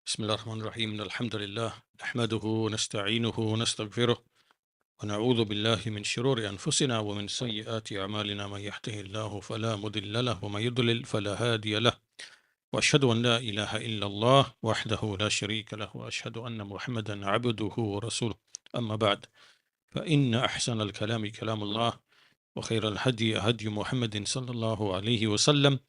بسم الله الرحمن الرحيم الحمد لله نحمده ونستعينه ونستغفره ونعوذ بالله من شرور أنفسنا ومن سيئات أعمالنا من يهده الله فلا مضل له ومن يضلل فلا هادي له وأشهد أن لا إله إلا الله وحده لا شريك له وأشهد أن محمدا عبده ورسوله أما بعد فإن أحسن الكلام كلام الله وخير الهدي هدي محمد صلى الله عليه وسلم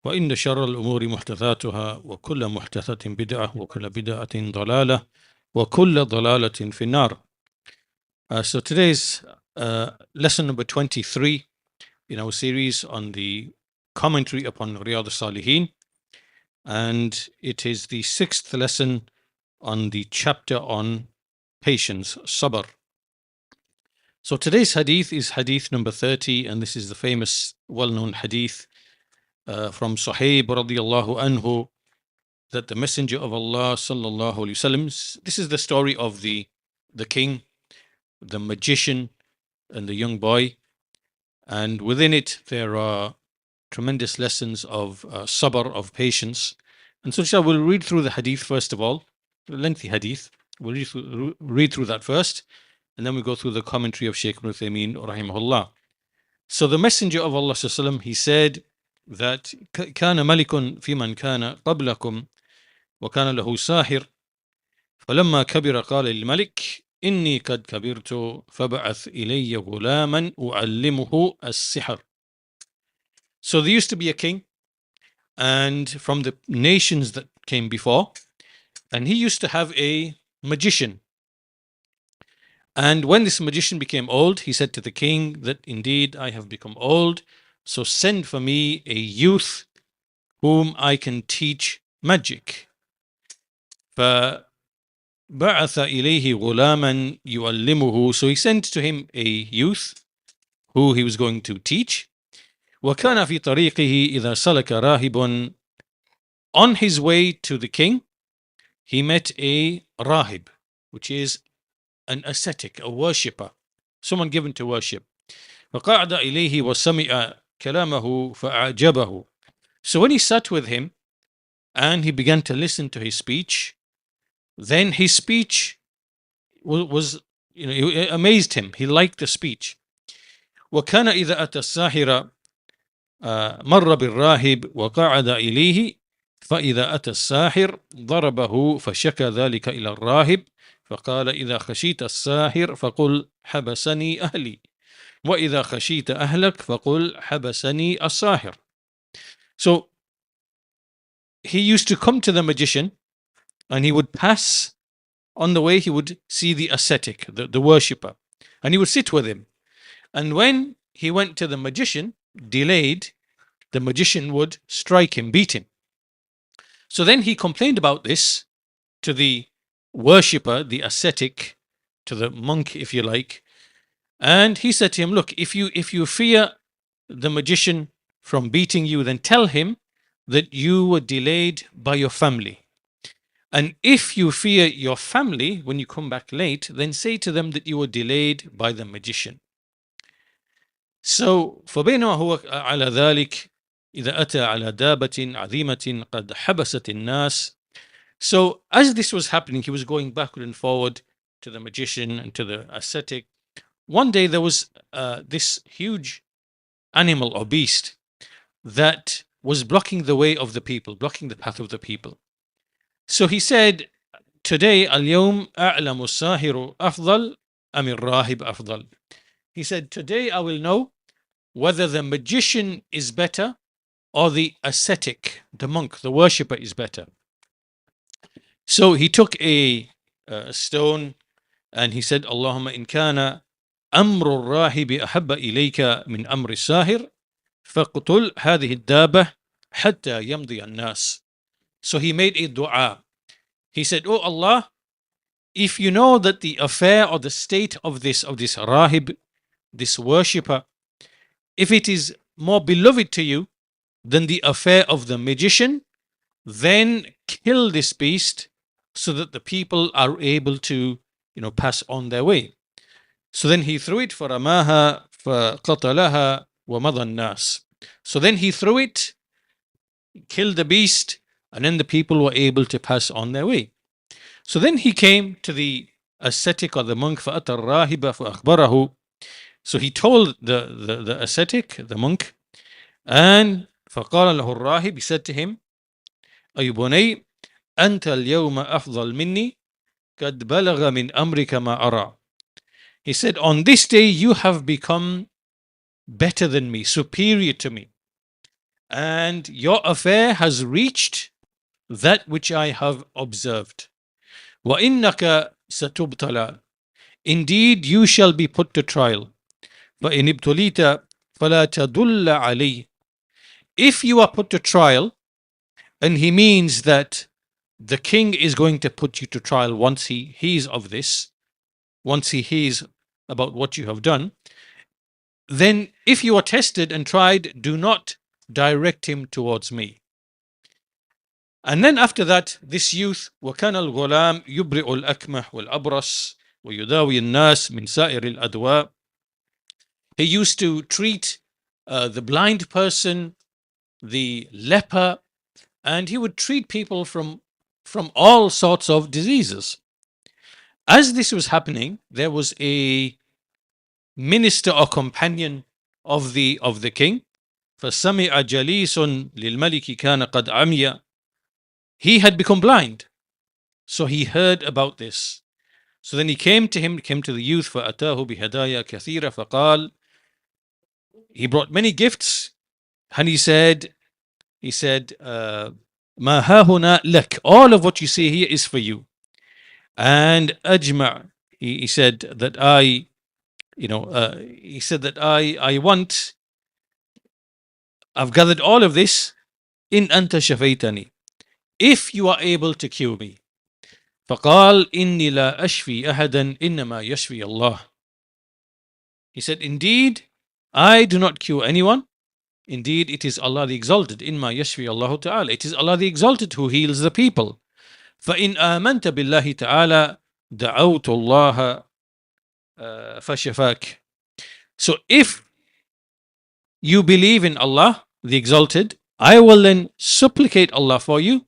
وإن شر الأمور محدثاتها وكل محدثة بدعة وكل بدعة ضلالة وكل ضلالة في النار. So today's lesson number 23 in our series on the commentary upon riyaadhus saliheen, and it is the sixth lesson on the chapter on patience, sabr. So today's hadith is hadith number 30, and this is the famous well-known hadith from Sahib radiallahu anhu, that the Messenger of Allah sallallahu alaihi wasallam, this is the story of the king, the magician, and the young boy, and within it there are tremendous lessons of sabr, of patience. And so inshallah, we'll read through the hadith first of all, the lengthy hadith. We'll read through that first, and then we go through the commentary of Shaykh Ibn Uthaymeen rahimahullah. So the Messenger of Allah sallallahu alaihi wasallam, he said that كان ملك في من كان قبلكم وكان له ساحر فلما كبر قال للملك إني قد كبرت فبعث إلي غلاما أعلمه السحر. So there used to be a king, and from the nations that came before, and he used to have a magician. And when this magician became old, he said to the king that indeed I have become old, so send for me a youth whom I can teach magic. فبعث إليه غلاما يعلمه. So he sent to him a youth who he was going to teach. وكان في طريقه إذا سلك راهب. On his way to the king, he met a rahib, which is an ascetic, a worshipper, someone given to worship. فقعد إليه وسمع كلامه فأعجبه. So when he sat with him and he began to listen to his speech, then his speech was it amazed him. He liked the speech. وكان إذا أتى الساحر مر بالراهب وقعد إليه فإذا أتى الساحر ضربه فشكى ذلك إلى الراهب فقال إذا خشيت الساحر فقل حبسني أهلي وإذا خشيت أهلك فقل حبسني الساحر. So he used to come to the magician, and he would pass on the way, he would see the ascetic, the worshipper, and he would sit with him. And when he went to the magician, delayed, the magician would strike him, beat him. So then he complained about this to the worshipper, the ascetic, to the monk, if you like. And he said to him, look, if you fear the magician from beating you, then tell him that you were delayed by your family. And if you fear your family when you come back late, then say to them that you were delayed by the magician. So فبينما هو على ذلك إذا أتى على دابة عظيمة قد حبست الناس. So as this was happening, he was going backward and forward to the magician and to the ascetic. One day there was this huge animal or beast that was blocking the way of the people, blocking the path of the people. So he said, today اليوم أعلم الساحر أفضل أم الراهب أفضل. He said, today I will know whether the magician is better or the ascetic, the monk, the worshipper is better. So he took a stone and he said, اللهم إن كان أمر الراهب أحب إليك من أمر الساحر فاقتل هذه الدابة حتى يمضي الناس. So he made a dua. He said, oh Allah, if you know that the affair or the state of this rahib, this worshipper, if it is more beloved to you than the affair of the magician, then kill this beast so that the people are able to pass on their way. So then he threw it, فَرَمَاهَا فَقَتَلَهَا وَمَضَى النَّاسِ. So then he threw it, killed the beast, and then the people were able to pass on their way. So then he came to the ascetic or the monk, فَأَتَى الرَّاهِبَ فَأَخْبَرَهُ. So he told the ascetic, the monk, and فقال له الراهب, he said to him, أي بني أنت اليوم أفضل مني قد بلغ من أمرك ما أرى. He said, on this day you have become better than me, superior to me, and your affair has reached that which I have observed. وإنك ستبتلى. Indeed you shall be put to trial. فإن ابتليت فلا تدل علي. If you are put to trial, and he means that the king is going to put you to trial once he hears of this, once he hears about what you have done, then if you are tested and tried, do not direct him towards me. And then after that, this youth, وكان الغلام يبرئ الأكمه والأبرص ويداوي الناس من سائر الأدواء. He used to treat the blind person, the leper, and he would treat people from all sorts of diseases. As this was happening, there was a minister or companion of the king. فَسَمِعَ جَلِيسٌ لِلْمَلِكِ كَانَ قَدْ عَمِيَ. He had become blind, so he heard about this. So then he came to the youth, فَأَتَاهُ بِهَدَايَا كَثِيرًا فَقَالَ. He brought many gifts, and he said, مَا هَاهُنَا لَكَ. All of what you see here is for you. And أجمع, he said that I want, I've gathered all of this, in أنت شفيتني, if you are able to cure me. فقال إني لا أشفي أحدا إنما يشفي الله. He said, indeed, I do not cure anyone. Indeed, it is Allah the Exalted. إنما يشفي الله تعالى. It is Allah the Exalted who heals the people. فإن آمنت بالله تعالى دعوت الله فشفاك. So if you believe in Allah the Exalted, I will then supplicate Allah for you,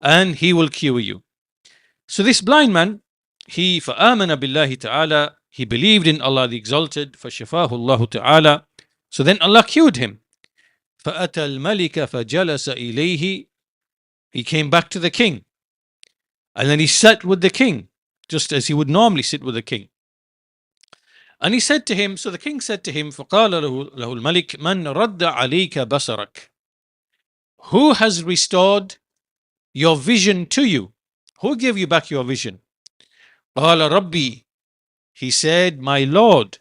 and He will cure you. So this blind man, he فآمن بالله تعالى, he believed in Allah the Exalted, فشفاه الله تعالى. So then Allah cured him. فأتى الملك فجلس إليه. He came back to the king, and then he sat with the king, just as he would normally sit with the king. And he said to him, so the king said to him, فقال له الملك من رد عليك بصرك. Who has restored your vision to you? Who gave you back your vision? قال ربي. He said, my Lord.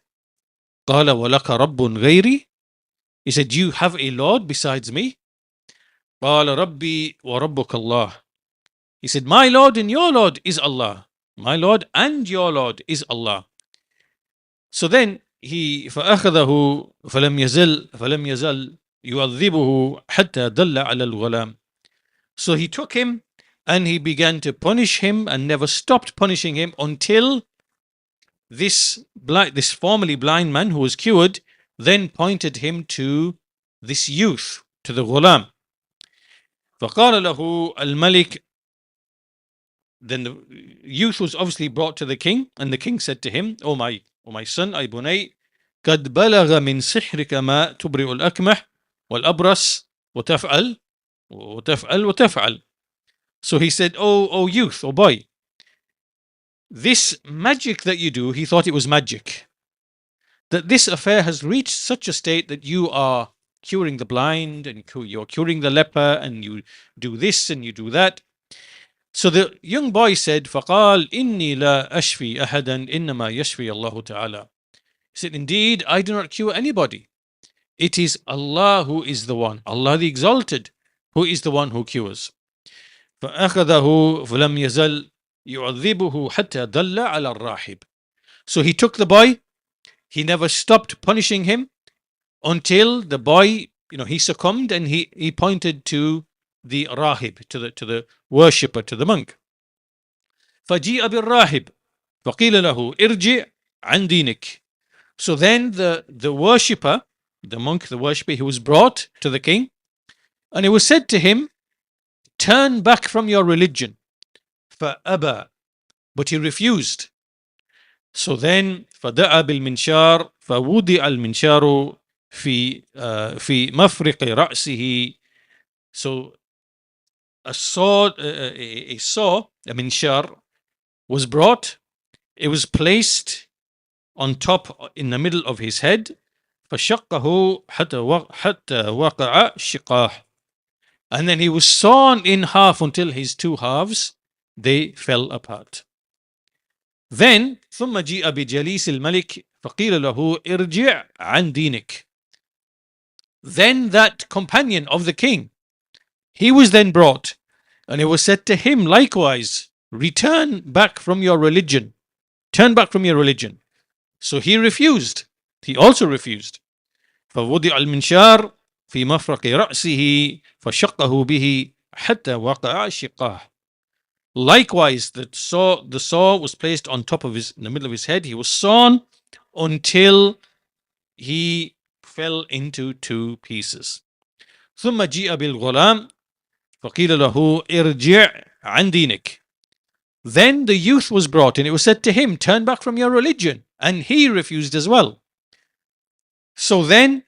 قال ولك رب غيري. He said, you have a Lord besides me? قال ربي وربك الله. He said, my Lord and your Lord is Allah. My Lord and your Lord is Allah. So then he فأخذه فلم يزل يعذبه حتى دل على الغلام. So he took him and he began to punish him and never stopped punishing him until this formerly blind man who was cured then pointed him to this youth, to the ghulam. فقال له الملك. Then the youth was obviously brought to the king, and the king said to him, O my son, أي بني قد بلغ من سحرك ما تبرئ الأكمح والأبرص وتفعل. So he said, O youth, O boy, this magic that you do, he thought it was magic, that this affair has reached such a state that you are curing the blind and you're curing the leper, and you do this and you do that. So the young boy said, فَقَالْ إِنِّي لَا أَشْفِي أَحَدًا إِنَّمَا يَشْفِي اللَّهُ تَعَالَى. He said, indeed, I do not cure anybody. It is Allah who is the one, Allah the Exalted, who is the one who cures. فَأَخَذَهُ فَلَمْ يَزَلْ يُعَذِّبُهُ حَتَّى دَلَّ عَلَى الرَّاحِبِ. So he took the boy, he never stopped punishing him until the boy, he succumbed, and he pointed to the rahib, to the worshipper, to the monk. فَجِيءَ بِالرَّاهِبِ فَقِيلَ لَهُ إِرْجِعْ عَنْ دِينِكَ. So then the worshipper, the monk, the worshipper, he was brought to the king, and it was said to him, turn back from your religion. فأبى, but he refused. So then فدعا بالمنشار فوضع المنشار في مفرق رأسه. So a saw, a minshar, was brought. It was placed on top, in the middle of his head. فشقه حتى وقع شقاه. And then he was sawn in half until his two halves, they fell apart. Then ثم جيء بجليس الملك فقيل له ارجع عن دينك. Then that companion of the king, he was then brought, and it was said to him likewise, return back from your religion. Turn back from your religion. So he refused. He also refused. فوضع المنشار في مفرق رأسه فشقه به حتى وقع شقاه. Likewise, the saw was placed on top of in the middle of his head. He was sawn until he fell into two pieces. ثم جيء بالغلام فقيل له ارجع عن دينك. Then the youth was brought, and it was said to him, turn back from your religion. And he refused as well. So then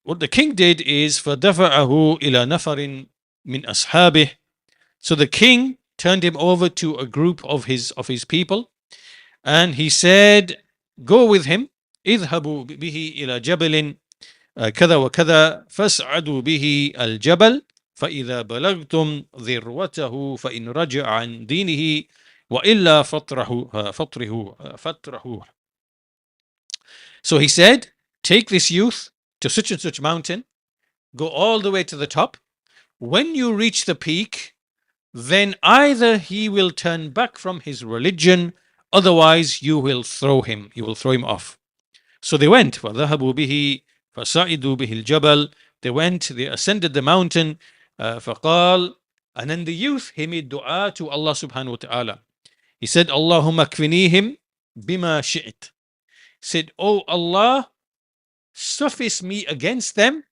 what the king did is فدفعه إلى نفر من أصحابه. So the king turned him over to a group of his people, and he said, go with him. اذهبوا به إلى جبل كذا وكذا فاسعدوا به الجبل فإذا بلغتم ذروته فإن رجع عن دينه وإلا فطره. So he said, take this youth to such and such mountain, go all the way to the top. When you reach the peak, then either he will turn back from his religion, otherwise you will throw him off. So they went. فَذَهَبُوا بِهِ فَصَعِدُوا بِهِ الْجَبَلِ. They went, they ascended the mountain. فَقَالَ, and then the youth, he made dua to Allah subhanahu wa ta'ala. He said, Allahumma kfinihim bima shi'it. Said, oh Allah, suffice me against them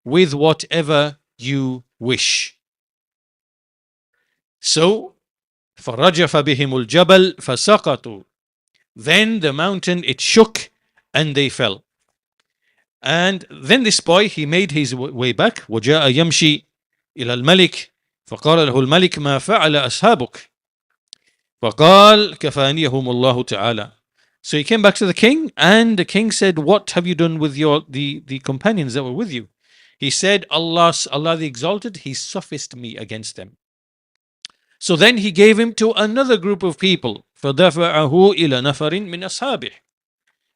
with whatever you wish. So فَرَجَفَ بِهِمُ الْجَبَلِ فَسَقَطُوا. Then the mountain, it shook and they fell. And then this boy, he made his way back. وَجَاءَ يَمْشِي إِلَى الْمَلِكِ فَقَالَ لَهُ الْمَلِكِ مَا فَعَلَ أَصْحَابُكَ فَقَالَ كَفَانِيَهُمُ اللَّهُ تَعَالَى. So he came back to the king, and the king said, what have you done with the companions that were with you? He said, Allah the Exalted, he sufficed me against them. So then he gave him to another group of people. فَدَفَعَهُ إِلَى نَفَرٍ مِّنْ أَصْحَابِهِ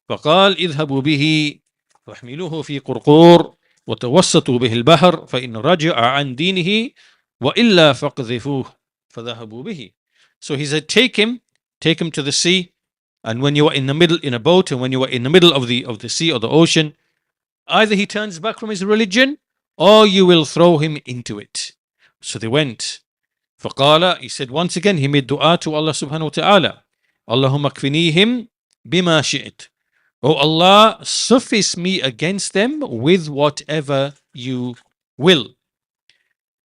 فَقَالَ اذْهَبُوا بِهِ فَاحْمِلُوهُ فِي قُرْقُورٍ وَتَوَسَّطُوا بِهِ الْبَحْرِ فَإِنْ رَجَعَ عَنْ دِينِهِ وَإِلَّا فَاقْذِفُوهُ فَذَهَبُوا بِهِ. So he said, take him to the sea, and when you are in a boat, and when you are in the middle of the sea or the ocean, either he turns back from his religion, or you will throw him into it. So they went. فقال, he said once again, he made dua to Allah subhanahu wa ta'ala. Allahumma kfinihim bima shi'it. Oh Allah, suffice me against them with whatever you will.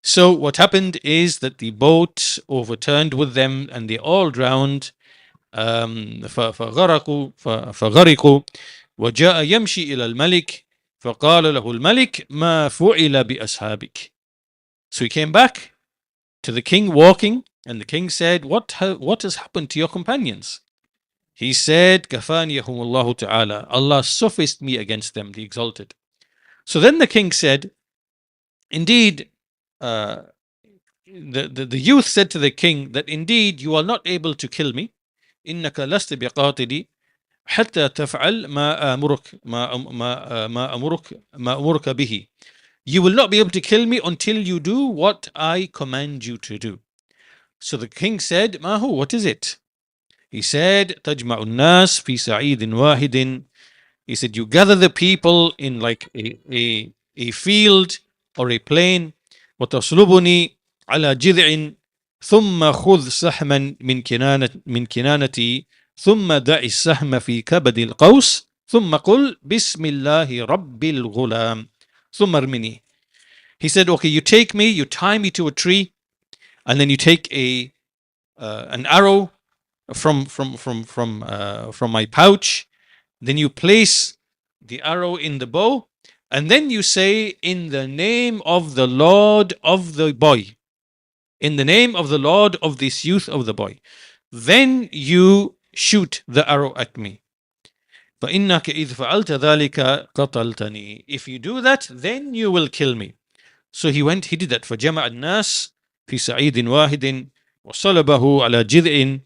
So what happened is that the boat overturned with them, and they all drowned. فغرقوا وجاء يمشي إلى الملك فقال له الملك ما فعل بأصحابك. So he came back to the king walking, and the king said, what has happened to your companions? He said, كفانيهم الله تعالى. Allah sufficed me against them, the Exalted. So then the king said, indeed, the youth said to the king that indeed you are not able to kill me. إنك لست بقاتلي حتى تفعل ما أمرك به. You will not be able to kill me until you do what I command you to do. So the king said, ما هو, what is it? He said, تجمع الناس في صعيد واحد. He said, you gather the people in like a field or a plain. وتصلبني على جذع ثم خذ سهما من كنانتي ثم دع السهم في كبد القوس ثم قل بسم الله رب الغلام ثم ارمني. He said, okay, you take me, you tie me to a tree, and then you take an arrow from my pouch. Then you place the arrow in the bow, and then you say, in the name of the Lord of the boy, in the name of the Lord of this youth of the boy. Then you shoot the arrow at me. فإنك إذ فعلت ذلك قتلتني. If you do that, then you will kill me. So he did that. فجمع الناس في صعيد واحد وصلبه على جذع.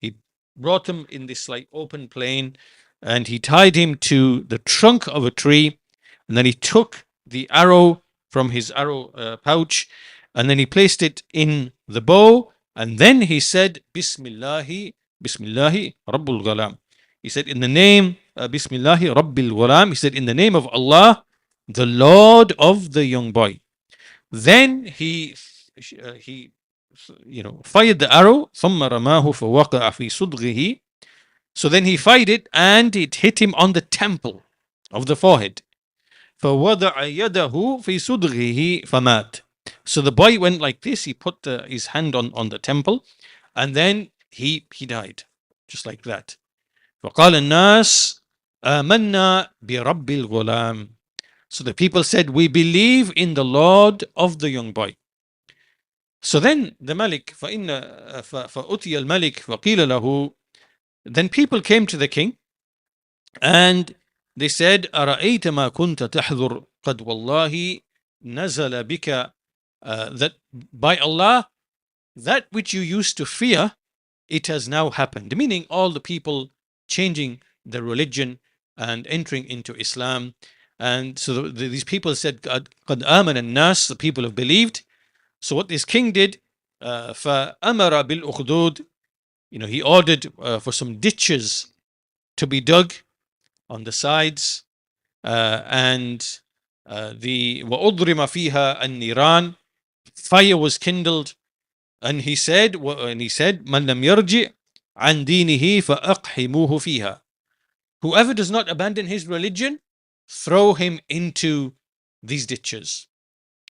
He brought him in this like open plain, and he tied him to the trunk of a tree, and then he took the arrow from his arrow pouch, and then he placed it in the bow, and then he said, Bismillahi, Bismillahi, Rabbul Ghalam. He said, in the name, Bismillahi, Rabbil Ghulam. He said, in the name of Allah, the Lord of the young boy. Then he fired the arrow. ثم رماه فوقع في صدغه. So then he fired it, and it hit him on the temple of the forehead. فوضع يده في صدغه فمات. So the boy went like this. He put his hand on the temple, and then he died, just like that. فقال الناس آمنا برب الغلام. So the people said, we believe in the Lord of the young boy. So then the Malik, فأتي الملك فقيل له, then people came to the king, and they said, أرأيت ما كنت تحذر قد والله نزل بك, that by Allah, that which you used to fear, it has now happened. Meaning all the people changing their religion and entering into Islam. And so these people said, قد آمن الناس, the people have believed. So what this king did, فأمر بالأخدود, he ordered for some ditches to be dug on the sides, and the وأضرم فيها النيران, fire was kindled, and he said من لم يرجع عن دينه فأقحموه فيها. Whoever does not abandon his religion, throw him into these ditches.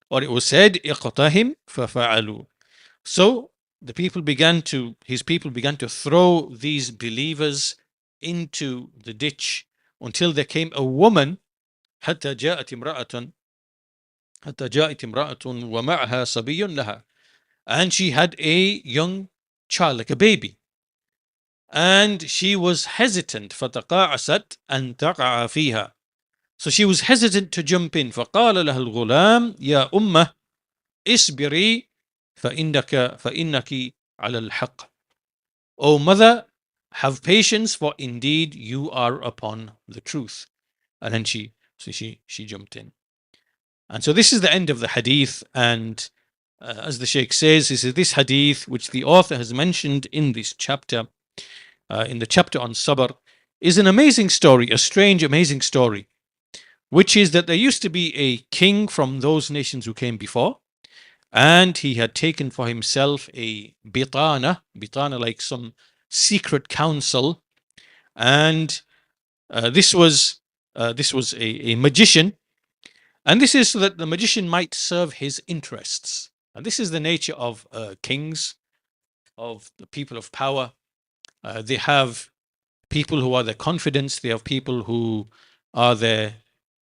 Or it was said, اقتهم ففعلوا. So his people began to throw these believers into the ditch until there came a woman, حتى جاءت امرأة ومعها صبي لها, and she had a young child, like a baby, and she was hesitant. فتقاعست أن تقع فيها. So she was hesitant to jump in. فقال لها الغلام يا أمة اصبري فإنك على الحق. O mother, have patience, for indeed you are upon the truth. And then she jumped in. And so this is the end of the hadith. And as the Shaykh says, this hadith, which the author has mentioned in this chapter, in the chapter on sabr, is an amazing story, a strange, amazing story, which is that there used to be a king from those nations who came before, and he had taken for himself a bitana like some secret council, and this was a magician, and this is so that the magician might serve his interests. And this is the nature of kings, of the people of power. They have people who are their confidants. They have people who are their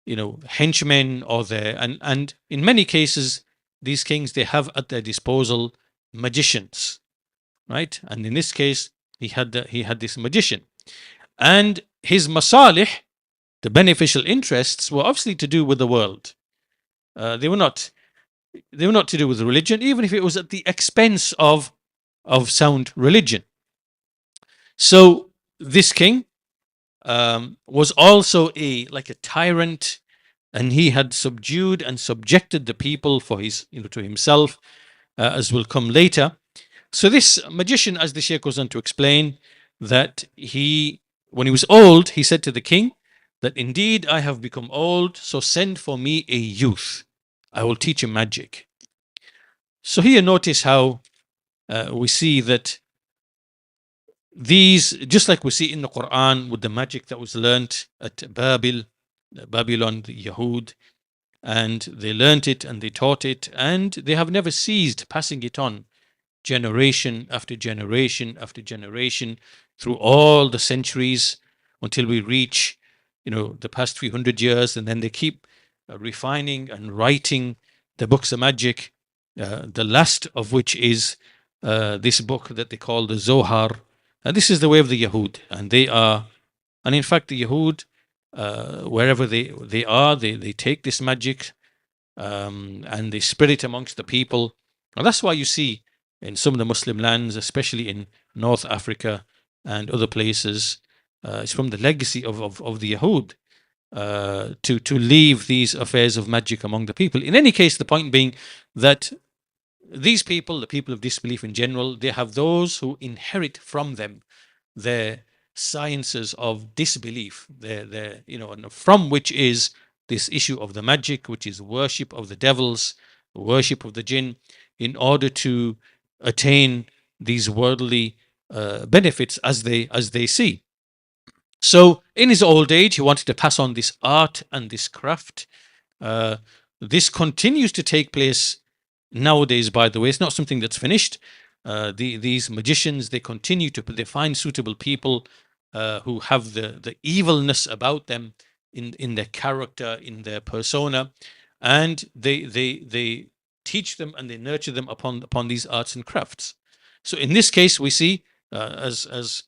henchmen, or and in many cases these kings, they have at their disposal magicians, right? And in this case he had this magician, and his masalih, the beneficial interests, were obviously to do with the world. They were not to do with religion, even if it was at the expense of sound religion. So this king was also like a tyrant, and he had subdued and subjected the people for his to himself, as will come later. So this magician, as the Shaykh goes on to explain, that when he was old, he said to the king that indeed I have become old, so send for me a youth, I will teach him magic. So here notice how we see that these, just like we see in the Quran with the magic that was learnt at Babylon, the Yahud, and they learnt it and they taught it, and they have never ceased passing it on, generation after generation after generation, through all the centuries, until we reach, the past few hundred years, and then they keep refining and writing the books of magic, the last of which is this book that they call the Zohar. And this is the way of the Yahud, and in fact, the Yahud, wherever they are, they take this magic, and they spread it amongst the people. And that's why you see in some of the Muslim lands, especially in North Africa and other places, it's from the legacy of the Yahud, to leave these affairs of magic among the people. In any case, the point being that these people, the people of disbelief in general, they have those who inherit from them their sciences of disbelief, and from which is this issue of the magic, which is worship of the devils, worship of the jinn, in order to attain these worldly benefits as they see. So in his old age, he wanted to pass on this art and this craft. This continues to take place nowadays, by the way. It's not something that's finished. These magicians, they continue they find suitable people who have the evilness about them in their character, in their persona, and they teach them and they nurture them upon these arts and crafts. So in this case, we see, as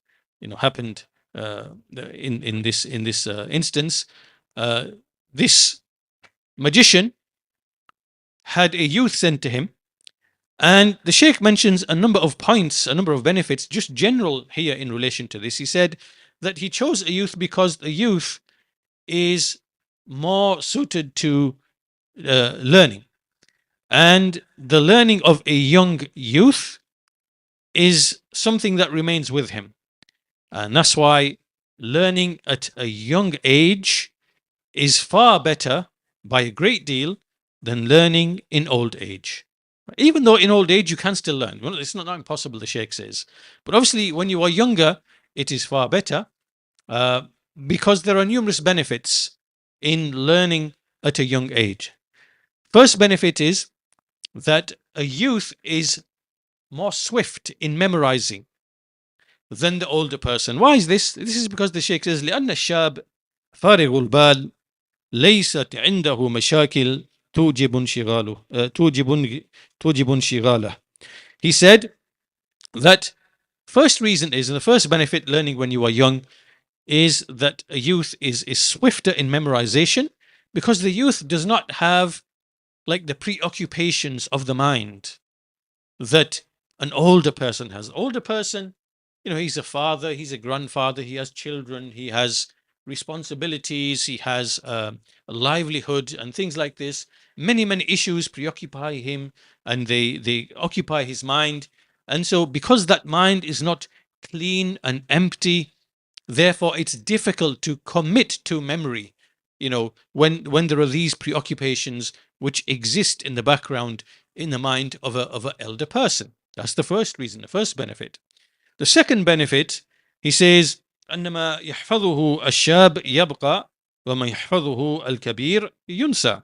happened in this instance, this magician had a youth sent to him, and the Sheikh mentions a number of points, a number of benefits, just general here in relation to this. He said that he chose a youth because the youth is more suited to learning, and the learning of a young youth is something that remains with him, and that's why learning at a young age is far better by a great deal than learning in old age. Even though in old age you can still learn. Well, it's not impossible, the Sheikh says. But obviously, when you are younger, it is far better, because there are numerous benefits in learning at a young age. First benefit is that a youth is more swift in memorizing than the older person. Why is this? This is because the Sheikh says, لأن الشاب فارغ البال ليست عنده مشاكل توجب انشغاله. He said that first reason is, and the first benefit learning when you are young, is that a youth is swifter in memorization, because the youth does not have like the preoccupations of the mind that an older person has. Older person, he's a father, he's a grandfather, he has children, he has responsibilities, he has a livelihood and things like this. Many issues preoccupy him, and they occupy his mind. And so because that mind is not clean and empty, therefore it's difficult to commit to memory, when there are these preoccupations which exist in the background in the mind of an elder person. That's the first reason, the first benefit. The second benefit, he says, أنما يحفظه الشاب يبقى وما يحفظه الكبير ينسى.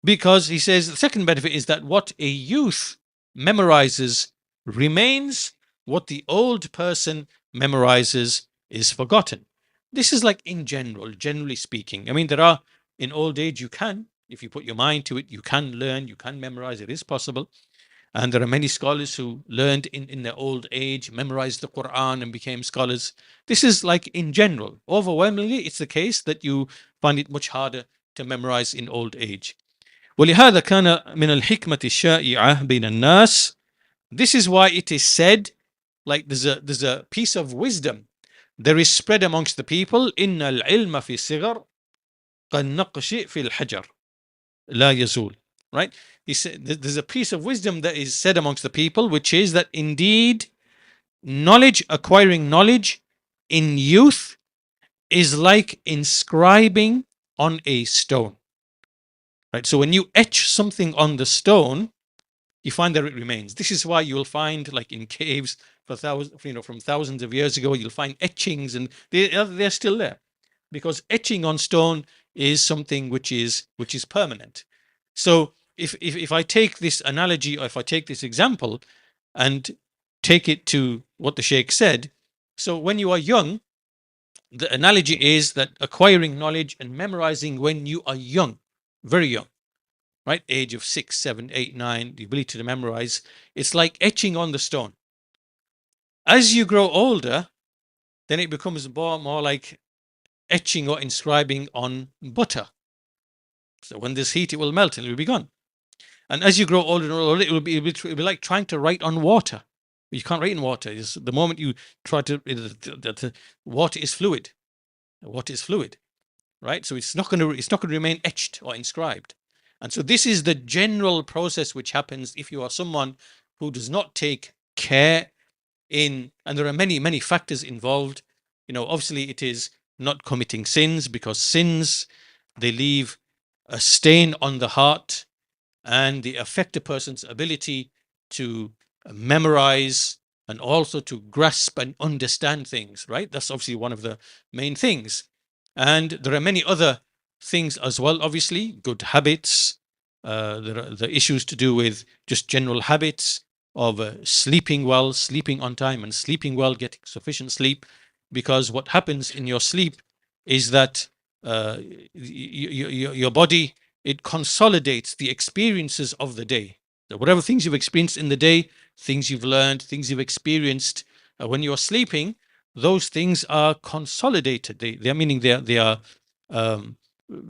Because he says the second benefit is that what a youth memorizes remains, what the old person memorizes is forgotten. This is like in general, generally speaking. I mean, there are, in old age, you can, if you put your mind to it, you can learn, you can memorize, it is possible. And there are many scholars who learned in their old age, memorized the Quran and became scholars. This is like in general. Overwhelmingly, it's the case that you find it much harder to memorize in old age. ولهذا كان من الحكمة الشائعة بين الناس. This is why it is said, like there's a piece of wisdom there is spread amongst the people. إن العلم في الصغر كالنقش في الحجر لا يزول. Right? He said there's a piece of wisdom that is said amongst the people, which is that indeed acquiring knowledge in youth is like inscribing on a stone. Right? So when you etch something on the stone, you find that it remains. This is why you'll find, like in caves from thousands of years ago, you'll find etchings, and they're still there, because etching on stone is something which is permanent. So if I take this analogy, or if I take this example and take it to what the Sheikh said, so when you are young, the analogy is that acquiring knowledge and memorizing when you are young, very young, right, age of 6, 7, 8, 9, the ability to memorize, it's like etching on the stone. As you grow older, then it becomes more like etching or inscribing on butter. So when there's heat, it will melt and it will be gone. And as you grow older and older, it will be like trying to write on water. You can't write in water. It's the moment you try to, water is fluid. Water is fluid, right? So it's not going to remain etched or inscribed. And so this is the general process which happens if you are someone who does not take care in, and there are many factors involved. Obviously it is not committing sins, because sins, they leave a stain on the heart and they affect a person's ability to memorize and also to grasp and understand things, right? That's obviously one of the main things. And there are many other things as well, obviously, good habits. There are the issues to do with just general habits of sleeping well, sleeping on time, and sleeping well, getting sufficient sleep. Because what happens in your sleep is that your body, it consolidates the experiences of the day. So whatever things you've experienced in the day, things you've learned, things you've experienced, when you're sleeping, those things are consolidated. They're meaning they are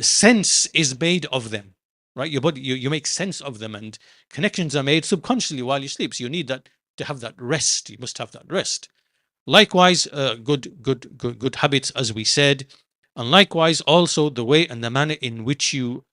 sense is made of them, right? Your body, you make sense of them, and connections are made subconsciously while you sleep. So you need that to have that rest. You must have that rest. Likewise, good habits, as we said, and likewise also the way and the manner in which you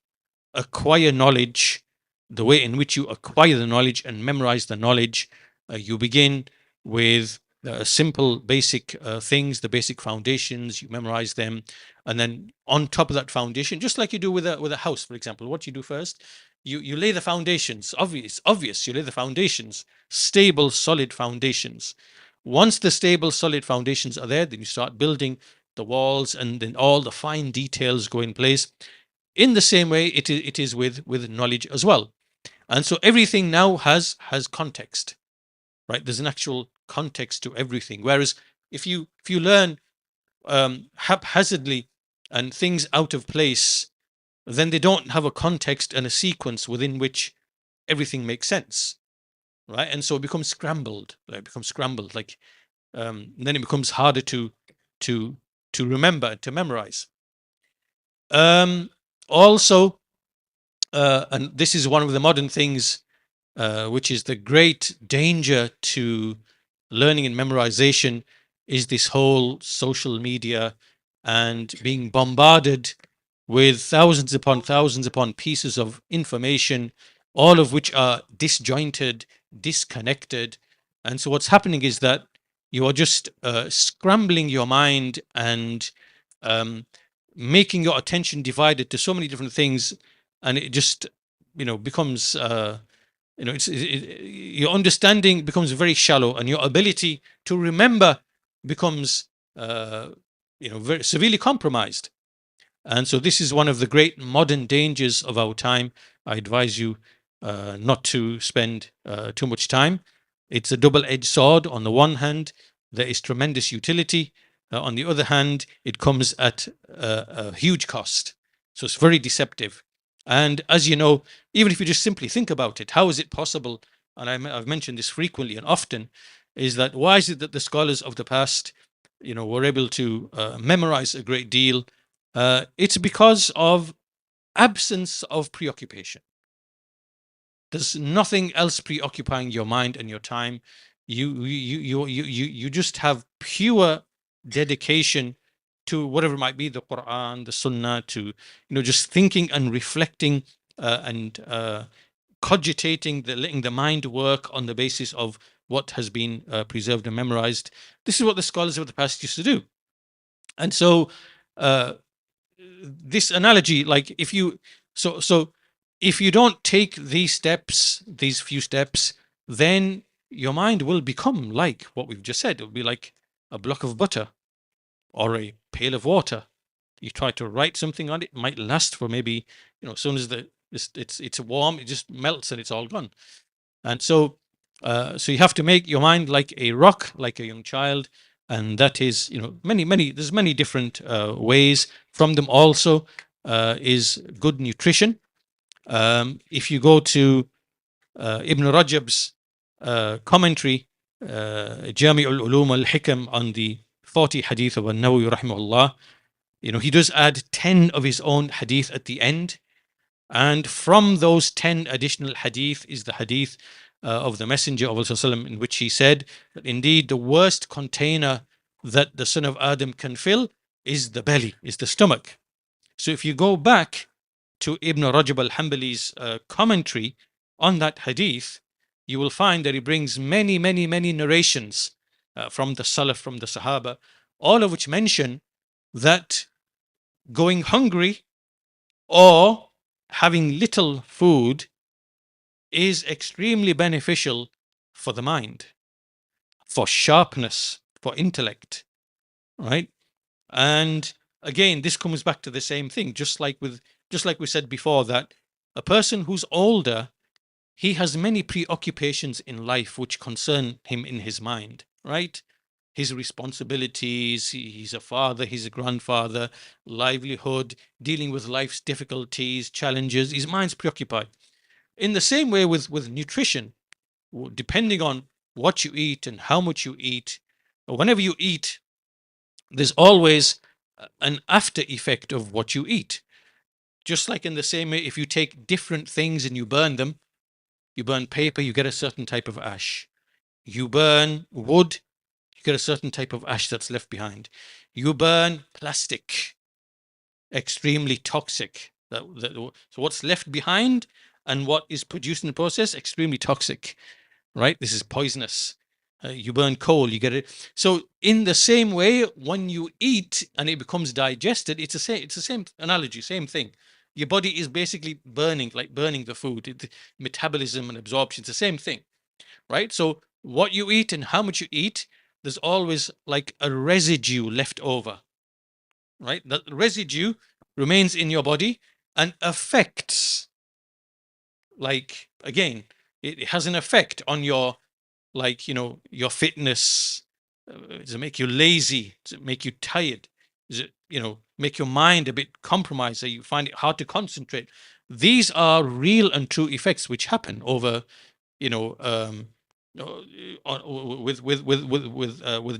acquire knowledge, the way in which you acquire the knowledge and memorize the knowledge. You begin with simple basic things, the basic foundations. You memorize them, and then on top of that foundation, just like you do with a house, for example, what you do first, you lay the foundations. Obvious, you lay the foundations, stable, solid foundations. Once the stable, solid foundations are there, then you start building the walls, and then all the fine details go in place. In the same way, it is with knowledge as well. And so everything now has context, right? There's an actual context to everything. Whereas if you learn haphazardly and things out of place, then they don't have a context and a sequence within which everything makes sense, right? And so it becomes scrambled. Like then it becomes harder to remember, to memorize. Also, and this is one of the modern things, which is the great danger to learning and memorization, is this whole social media and being bombarded with thousands upon pieces of information, all of which are disjointed, disconnected. And so what's happening is that you are just scrambling your mind and making your attention divided to so many different things, and it just becomes your understanding becomes very shallow, and your ability to remember becomes very severely compromised. And so this is one of the great modern dangers of our time. I advise you not to spend too much time. It's a double-edged sword. On the one hand, there is tremendous utility. On the other hand, it comes at a huge cost. So it's very deceptive. And as you know, even if you just simply think about it, how is it possible? And I've mentioned this frequently and often, is that why is it that the scholars of the past, were able to memorize a great deal? It's because of absence of preoccupation. There's nothing else preoccupying your mind and your time. You just have pure dedication to whatever it might be, the Quran, the Sunnah, to just thinking and reflecting and cogitating, letting the mind work on the basis of what has been preserved and memorized. This is what the scholars of the past used to do. And so this analogy, like if you don't take these steps, these few steps, then your mind will become like what we've just said. It will be like a block of butter or a pail of water. You try to write something on it, it might last for maybe, as soon as it's warm, it just melts and it's all gone. And so you have to make your mind like a rock, like a young child. And that is, there's many different ways. From them also is good nutrition. If you go to Ibn Rajab's commentary, Jami al-Ulum al-Hikam, on the 40 hadith of An-Nawawi rahimahullah, he does add 10 of his own hadith at the end. And from those 10 additional hadith is the hadith of the Messenger of Allah, in which he said that indeed the worst container that the son of Adam can fill is the belly, is the stomach. So if you go back to Ibn Rajab al-Hanbali's commentary on that hadith, you will find that he brings many narrations from the Salaf, from the Sahaba, all of which mention that going hungry or having little food is extremely beneficial for the mind, for sharpness, for intellect, right? And again, this comes back to the same thing, just like we said before, that a person who's older, he has many preoccupations in life which concern him in his mind, right? His responsibilities, he's a father, he's a grandfather, livelihood, dealing with life's difficulties, challenges, his mind's preoccupied. In the same way with nutrition, depending on what you eat and how much you eat, or whenever you eat, there's always an after effect of what you eat. Just like in the same way, if you take different things and you burn them, you burn paper, you get a certain type of ash. You burn wood, you get a certain type of ash that's left behind. You burn plastic, extremely toxic. So what's left behind and what is produced in the process, extremely toxic, right? This is poisonous. You burn coal, you get it. So in the same way, when you eat and it becomes digested, it's the same analogy, same thing. Your body is basically burning, like burning the food. Metabolism and absorption, it's the same thing, right? So what you eat and how much you eat, there's always like a residue left over, right? That residue remains in your body and affects, like, again, it has an effect on your, like, your fitness. Does it make you lazy? Does it make you tired? Does it, make your mind a bit compromised, so you find it hard to concentrate? These are real and true effects which happen over, with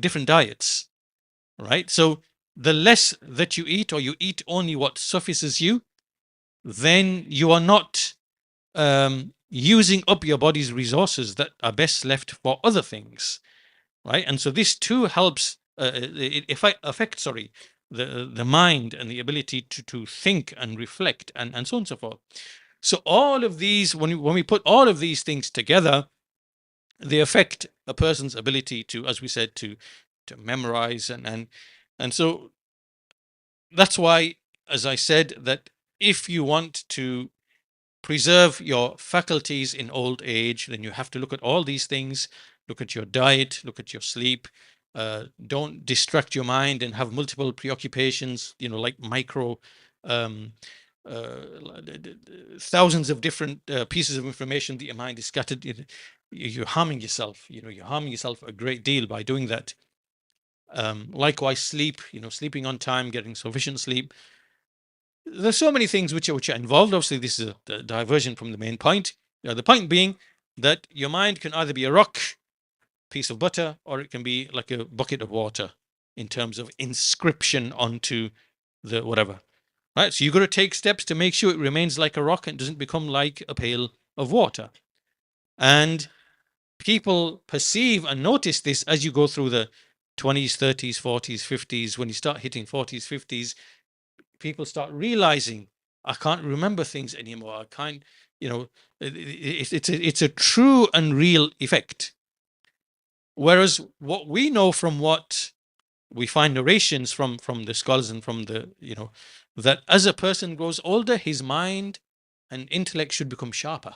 different diets, right? So the less that you eat, or you eat only what suffices you, then you are not using up your body's resources that are best left for other things, right? And so this too helps affect the mind and the ability to think and reflect, and so on and so forth. So all of these, when we put all of these things together, they affect a person's ability to, as we said, to memorize, and so that's why, as I said, that if you want to preserve your faculties in old age, then you have to look at all these things. Look at your diet, look at your sleep. Don't distract your mind and have multiple preoccupations, like micro thousands of different pieces of information that your mind is scattered. You're harming yourself. You're harming yourself a great deal by doing that. Likewise, sleep. Sleeping on time, getting sufficient sleep. There's so many things which are involved. Obviously, this is a diversion from the main point. The point being that your mind can either be a rock, piece of butter, or it can be like a bucket of water in terms of inscription onto the whatever. Right? So you've got to take steps to make sure it remains like a rock and doesn't become like a pail of water. And people perceive and notice this as you go through the 20s, 30s, 40s, 50s. When you start hitting 40s, 50s, people start realizing, I can't remember things anymore. I can't, it's a true and real effect. Whereas what we know from what we find narrations from the scholars and from the, that as a person grows older, his mind and intellect should become sharper.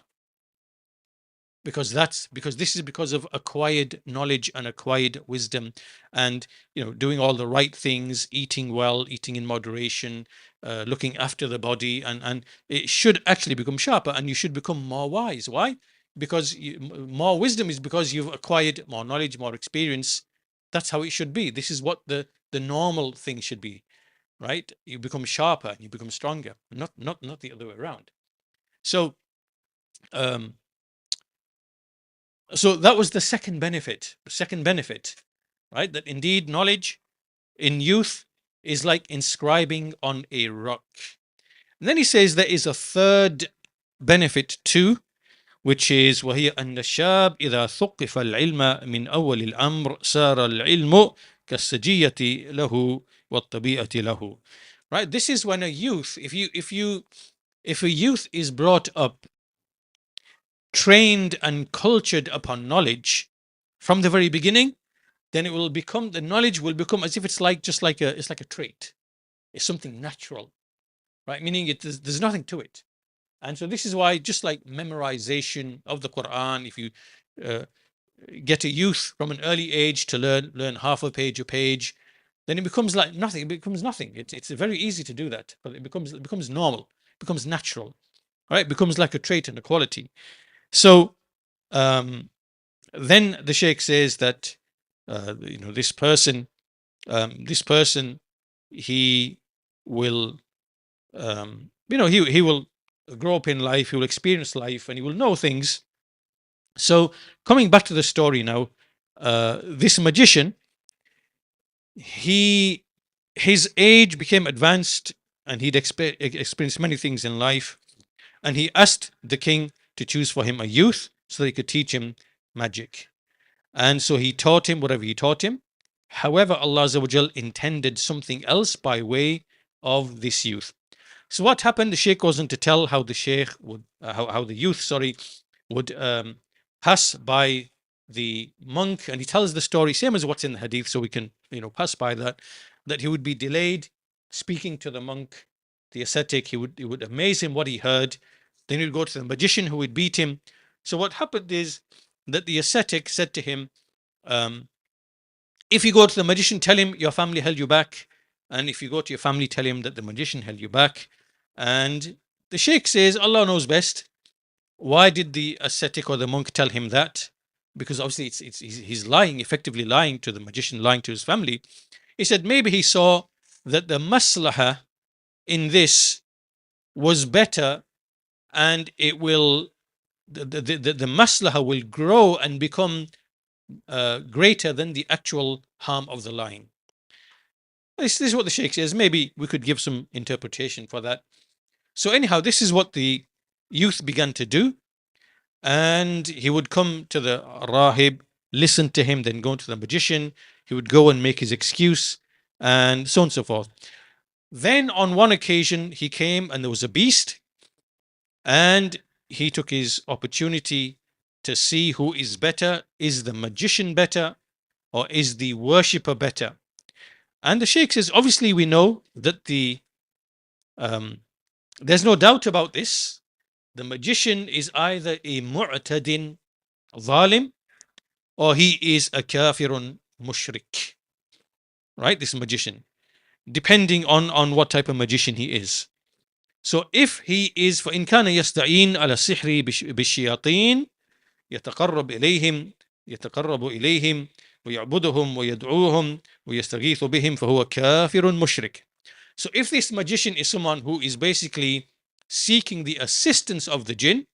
because this is because of acquired knowledge and acquired wisdom, and doing all the right things, eating well, eating in moderation, looking after the body, and it should actually become sharper, and you should become more wise. Why? Because more wisdom is because you've acquired more knowledge, more experience. That's how it should be. This is what the normal thing should be, right? You become sharper, you become stronger, not the other way around. So so that was the second benefit. Right? That indeed knowledge in youth is like inscribing on a rock. And then he says there is a third benefit too, which is وهي أن الشاب إذا ثقف العلم من أول الأمر صار العلم كالسجية له والطبيعة له. Right? This is when a youth, if a youth is brought up, trained and cultured upon knowledge from the very beginning, then the knowledge will become as if it's like a trait. It's something natural, right? Meaning there's nothing to it. And so this is why, just like memorization of the Quran, if you get a youth from an early age to learn half a page, then it becomes like nothing. It becomes nothing. It's very easy to do that, but it becomes normal, becomes natural, right? It becomes like a trait and a quality. So then the Sheikh says that this person he will he will grow up in life, he will experience life, and he will know things. So coming back to the story now, this magician, his age became advanced, and he'd experienced many things in life, and he asked the king to choose for him a youth so that he could teach him magic. And so he taught him whatever he taught him. However, Allah Azza wa Jal intended something else by way of this youth. So what happened? The Sheikh goes on to tell how the Sheikh would, how the youth, would pass by the monk, and he tells the story same as what's in the hadith, so we can pass by that he would be delayed speaking to the monk, the ascetic. It would amaze him what he heard. Then he would go to the magician, who would beat him. So what happened is that the ascetic said to him, if you go to the magician, tell him your family held you back, and if you go to your family, tell him that the magician held you back. And the Sheikh says Allah knows best. Why did the ascetic or the monk tell him that? Because obviously he's lying, effectively lying to the magician, lying to his family. He said maybe he saw that the maslahah in this was better, and it will the maslahah will grow and become greater than the actual harm of the lying. This is what the Sheikh says. Maybe we could give some interpretation for that. So anyhow, this is what the youth began to do, and he would come to the rahib, listen to him, then go to the magician. He would go and make his excuse, and so on and so forth. Then on one occasion he came, and there was a beast, and he took his opportunity to see who is better. Is the magician better, or is the worshipper better? And the Sheikh says, obviously we know that there's no doubt about this. The magician is either a mu'tadin zalim, or he is a kafirun mushrik. Right, this magician, depending on what type of magician he is. So if he is, فإن كان يستعين على السحر بالشياطين يتقرب إليهم ويعبدهم ويدعوهم ويستغيث بهم فهو كافر مشرك. So if this magician is someone who is basically seeking the assistance of the jinn,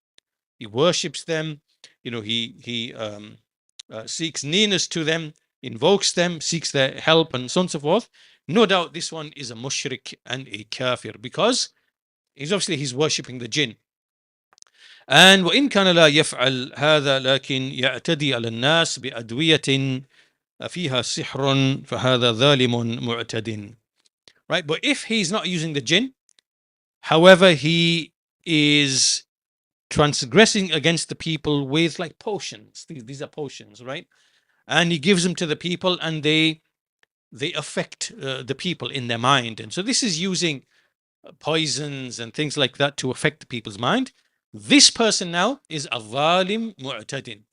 he worships them, he seeks nearness to them, invokes them, seeks their help, and so on and so forth, no doubt this one is a mushrik and a kafir, because he's worshipping the jinn. And وإن كان لا يفعل هذا لكن يعتدي على الناس بأدوية فيها سحر فهذا ظالم معتد. Right, but if he's not using the jinn, however, he is transgressing against the people with like potions. These are potions, right? And he gives them to the people, and they affect the people in their mind. And so this is using poisons and things like that to affect the people's mind. This person now is a zalim mu'tadin.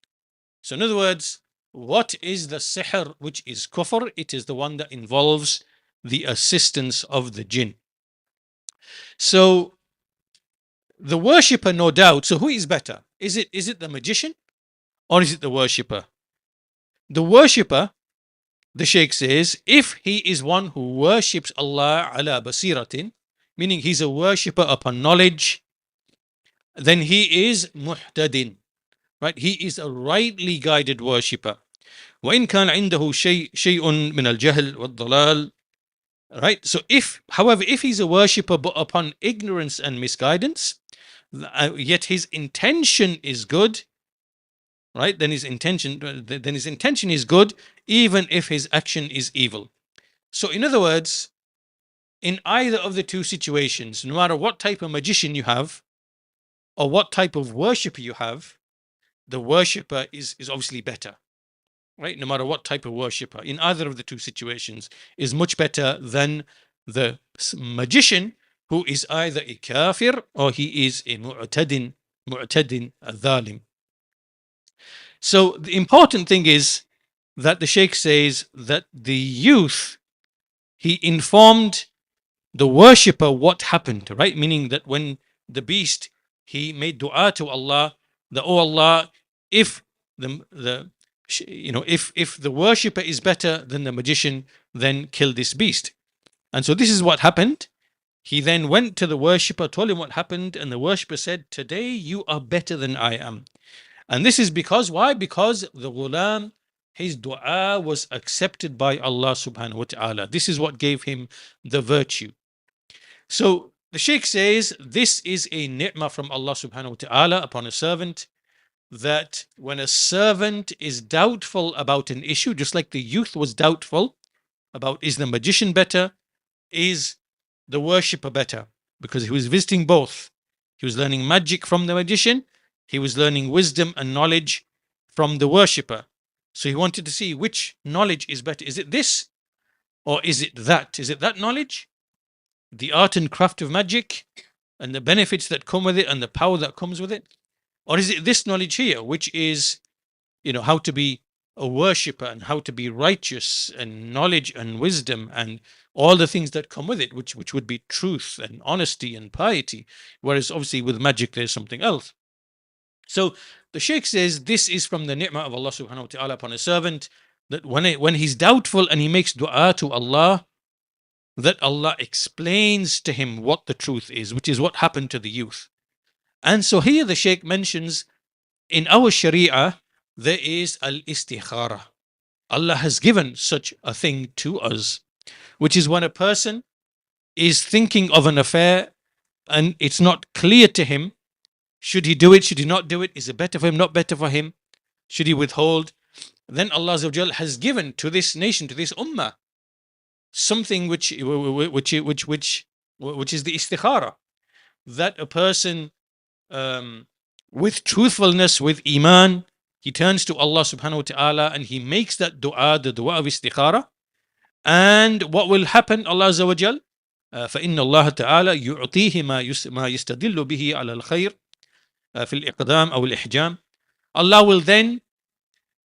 So in other words, what is the sihr which is kufr? It is the one that involves the assistance of the jinn. So the worshipper, no doubt. So who is better? Is it the magician or is it the worshipper? The worshipper, the Shaykh says, if he is one who worships Allah ala basiratin, meaning he's a worshipper upon knowledge, then he is muhtadin, right? He is a rightly guided worshipper. وإن كان عنده شيء من الجهل والضلال, right? So however, if he's a worshipper but upon ignorance and misguidance, yet his intention is good, right? Then his intention is good, even if his action is evil. So in other words, in either of the two situations, no matter what type of magician you have or what type of worshipper you have, the worshipper is obviously better, right? No matter what type of worshipper, in either of the two situations, is much better than the magician who is either a kafir or he is a mu'tadin, a dhalim. So the important thing is that the Sheikh says that the youth, he informed the worshipper what happened, right? Meaning that when the beast, he made dua to Allah, that, oh Allah, if the if the worshipper is better than the magician, then kill this beast. And so this is what happened. He then went to the worshipper, told him what happened, and the worshipper said, today you are better than I am. And this is because, why? Because the ghulam, his dua was accepted by Allah subhanahu wa ta'ala. This is what gave him the virtue. So the Shaykh says this is a ni'mah from Allah subhanahu wa ta'ala upon a servant, that when a servant is doubtful about an issue, just like the youth was doubtful about, is the magician better, is the worshipper better, because he was visiting both. He was learning magic from the magician, he was learning wisdom and knowledge from the worshipper. So he wanted to see which knowledge is better. Is it this or is it that? Is it that knowledge, the art and craft of magic and the benefits that come with it and the power that comes with it? Or is it this knowledge here, which is, how to be a worshipper and how to be righteous and knowledge and wisdom and all the things that come with it, which would be truth and honesty and piety. Whereas obviously with magic, there's something else. So the Shaykh says this is from the ni'mah of Allah subhanahu wa ta'ala upon a servant, that when he's doubtful and he makes dua to Allah, that Allah explains to him what the truth is, which is what happened to the youth. And so here the Shaykh mentions, in our Sharia, there is al-istikhara. Allah has given such a thing to us, which is when a person is thinking of an affair and it's not clear to him, should he do it, should he not do it, is it better for him, not better for him, should he withhold, then Allah Azza wa Jal has given to this nation, to this ummah, something which is the istikhara, that a person with truthfulness, with iman, he turns to Allah subhanahu wa ta'ala and he makes that dua, the dua of istikhara. And what will happen, Allah Azza wa Jal, فإن الله تعالى يعطيه ما يستدل به على الخير في الإقدام أو الإحجام. Allah will then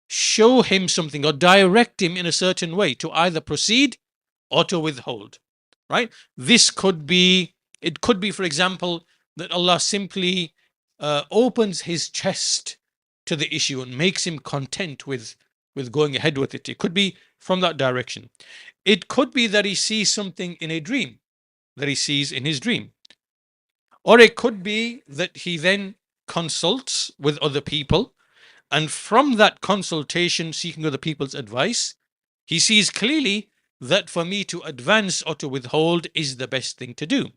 show him something or direct him in a certain way to either proceed or to withhold, right? It could be, for example, that Allah simply opens his chest to the issue and makes him content with going ahead with it. It could be from that direction. It could be that he sees something in a dream, that he sees in his dream. Or it could be that he then consults with other people, and from that consultation, seeking other people's advice, he sees clearly that for me to advance or to withhold is the best thing to do.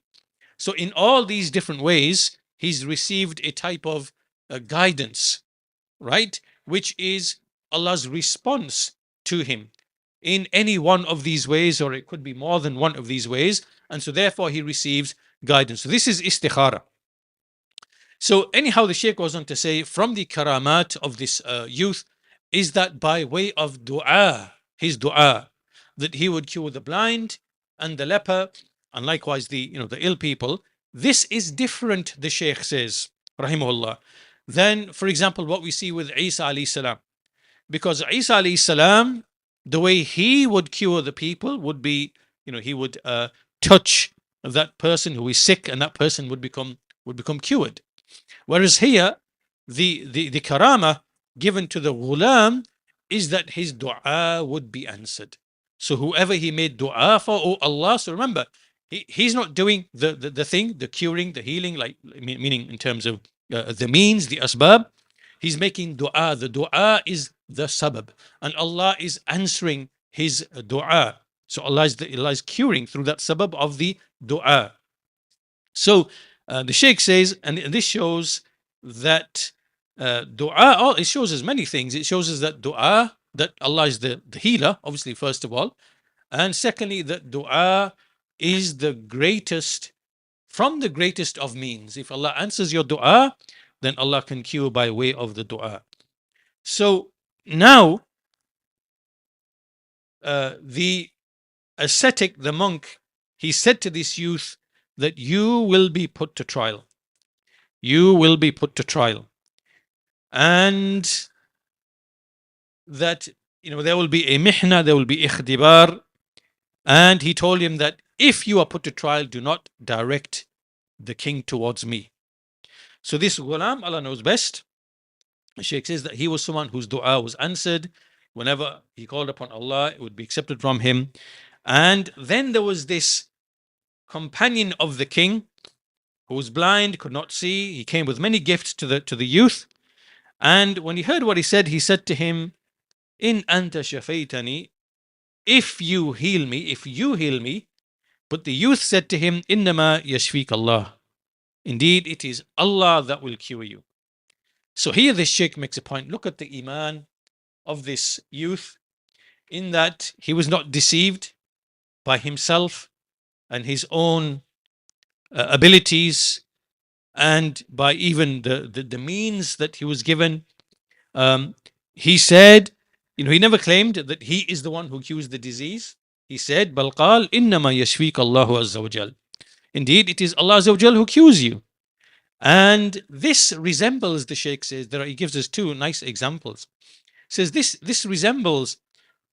So in all these different ways, he's received a type of guidance, right? Which is Allah's response to him in any one of these ways, or it could be more than one of these ways. And so therefore he receives guidance. So this is istikhara. So anyhow, the Shaykh goes on to say, from the karamat of this youth is that by way of dua, his dua, that he would cure the blind and the leper, and likewise the ill people. This is different, the Shaykh says, rahimahullah, than, for example, what we see with Isa alayhi salam. Because Isa alayhi salam, the way he would cure the people would be, he would touch that person who is sick, and that person would become cured. Whereas here, the karama given to the ghulam is that his dua would be answered. So whoever he made dua for, oh Allah, so remember, he's not doing the thing, the curing, the healing, like meaning in terms of the means, the asbab. He's making dua. The dua is the sabab, and Allah is answering his dua. So Allah is curing through that sabab of the dua. So the Shaykh says, and this shows that dua, it shows us many things. It shows us that dua, that Allah is the healer, obviously, first of all. And secondly, that dua is the greatest, from the greatest of means. If Allah answers your dua, then Allah can cure by way of the dua. So now, the ascetic, the monk, he said to this youth that you will be put to trial. You will be put to trial. And that, there will be a mihna, there will be ikhtibar. And he told him that if you are put to trial, do not direct the king towards me. So this ghulam, Allah knows best. The Shaykh says that he was someone whose dua was answered. Whenever he called upon Allah, it would be accepted from him. And then there was this companion of the king who was blind, could not see. He came with many gifts to the youth. And when he heard what he said to him, In anta shafaitani, if you heal me. But the youth said to him, Innama yashfik Allah. Indeed, it is Allah that will cure you. So here the Shaykh makes a point. Look at the iman of this youth, in that he was not deceived by himself and his own abilities, and by even the means that he was given. He said, he never claimed that he is the one who cures the disease. He said, Bal qal innama yashfik Allahu azza wa jal. Indeed, it is Allah azza wa jal who cures you. And this resembles, the Shaykh says, he gives us two nice examples. Says this resembles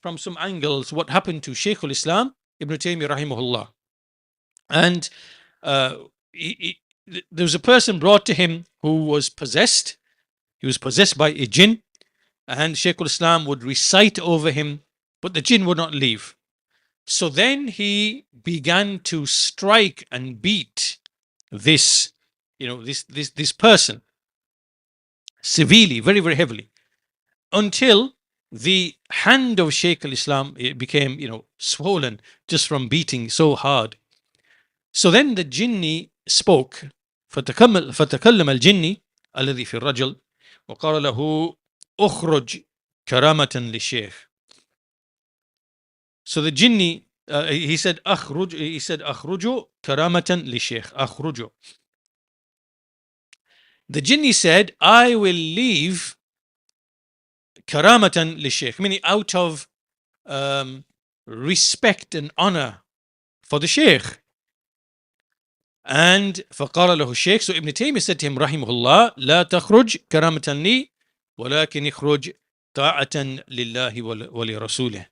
from some angles what happened to Shaykh al-Islam Ibn Taymiyyah rahimahullah. And there was a person brought to him who was possessed. He was possessed by a jinn, and Shaykh al-Islam would recite over him, but the jinn would not leave. So then he began to strike and beat this person severely, very, very heavily, until the hand of Shaykh al-Islam became, swollen just from beating so hard. So then the jinni spoke. فتكلم الجني الذي في الرجل وقال له أخرج كرامة للشيخ. So the jinni, he said أخرج كرامة للشيخ. أخرج. The jinni said, I will leave كرامة للشيخ, meaning out of respect and honor for the Shaykh. And فقال له الشيخ, so Ibn Taymiyyah said to him رحمه الله, لا تخرج كرامة لي ولكن اخرج طاعة لله ولرسوله.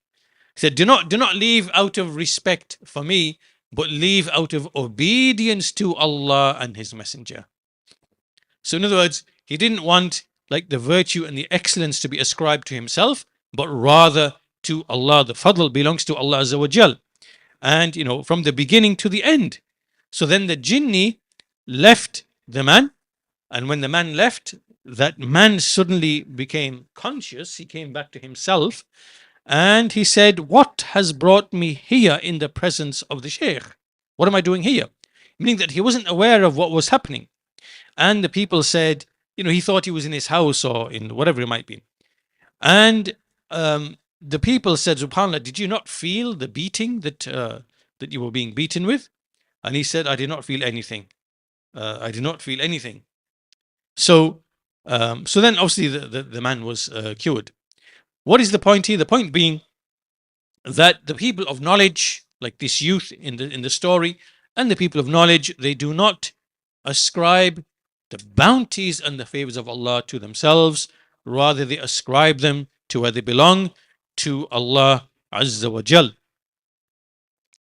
He said, do not leave out of respect for me, but leave out of obedience to Allah and His Messenger. So in other words, he didn't want like the virtue and the excellence to be ascribed to himself, but rather to Allah. The fadl belongs to Allah Azza wa Jal. And from the beginning to the end. So then the jinni left the man, and when the man left, that man suddenly became conscious. He came back to himself, and he said, what has brought me here in the presence of the Shaykh? What am I doing here? Meaning that he wasn't aware of what was happening. And the people said, he thought he was in his house or in whatever it might be. And the people said, SubhanAllah, did you not feel the beating that you were being beaten with? And he said, I did not feel anything. I did not feel anything. So then obviously the man was cured. What is the point here? The point being that the people of knowledge, like this youth in the story, and the people of knowledge, they do not ascribe the bounties and the favors of Allah to themselves. Rather, they ascribe them to where they belong, to Allah Azza wa Jal.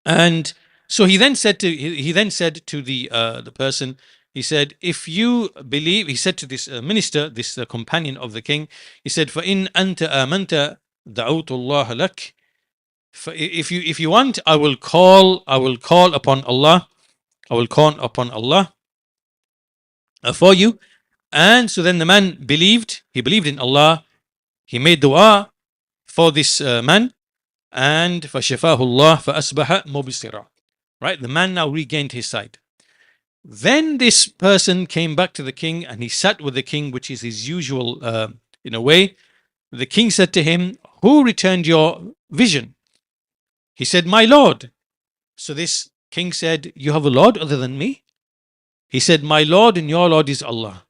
And so he then said to the person, he said, if you believe, he said to this minister, this companion of the king, he said, فَإِنْ أَنْتَ آمَنْتَ دَعَوْتُ اللَّهَ لَكَ. If you want, I will call upon Allah. I will call upon Allah for you. And so then the man believed. He believed in Allah. He made dua for this man. And فَشَفَاهُ اللَّهُ فَأَصْبَحَ مُبْصِرًا. Right? The man now regained his sight. Then this person came back to the king and he sat with the king, which is his usual in a way. The king said to him, who returned your vision? He said, my Lord. So this king said, you have a Lord other than me? He said, my Lord and your Lord is Allah.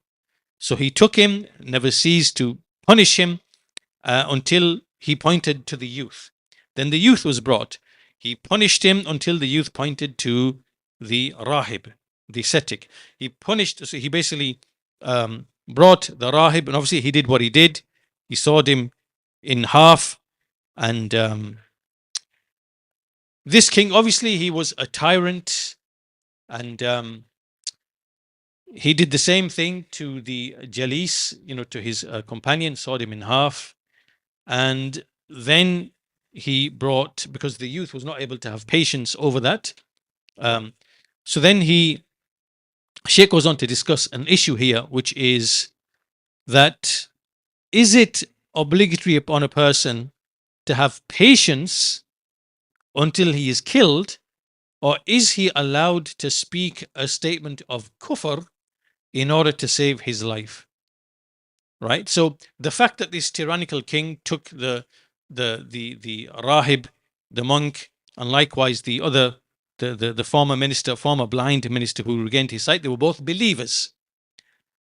So he took him, never ceased to punish him until he pointed to the youth. Then the youth was brought. He punished him until the youth pointed to the rahib, the ascetic. He punished, so he basically brought the rahib, and obviously he did what he did. He sawed him in half. And this king, obviously he was a tyrant, and he did the same thing to the jalis, to his companion, sawed him in half. And then he brought, because the youth was not able to have patience over that, so then Sheikh goes on to discuss an issue here, which is that, is it obligatory upon a person to have patience until he is killed, or is he allowed to speak a statement of kufr in order to save his life? Right? So the fact that this tyrannical king took the rahib, the monk, and likewise the other, the former blind minister who regained his sight, they were both believers.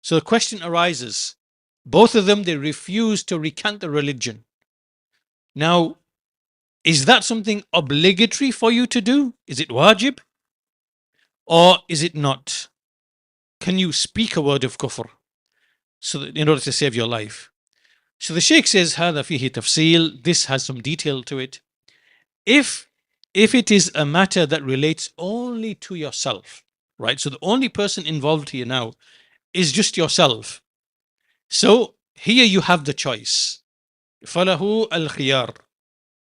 So the question arises, both of them, they refused to recant the religion. Now, is that something obligatory for you to do? Is it wajib? Or is it not? Can you speak a word of kufr so that, in order to save your life? So the Sheikh says, هذا فيه تفصيل. This has some detail to it. If it is a matter that relates only to yourself, right? So the only person involved here now is just yourself. So here you have the choice. فله الخيار.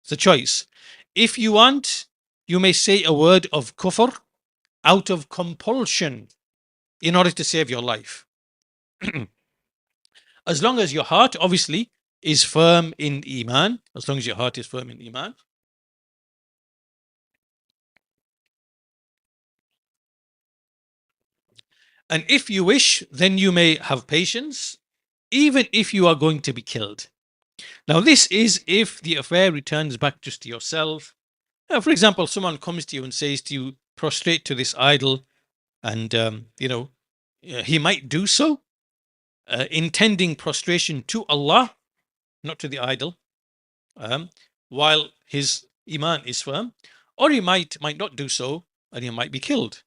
It's a choice. If you want, you may say a word of kufr out of compulsion in order to save your life. As long as your heart, obviously, is firm in Iman, as long as your heart is firm in Iman. And if you wish, then you may have patience, even if you are going to be killed. Now, this is if the affair returns back just to yourself. For example, someone comes to you and says to you, prostrate to this idol, and he might do so, intending prostration to Allah, not to the idol, while his Iman is firm, or he might not do so, and he might be killed.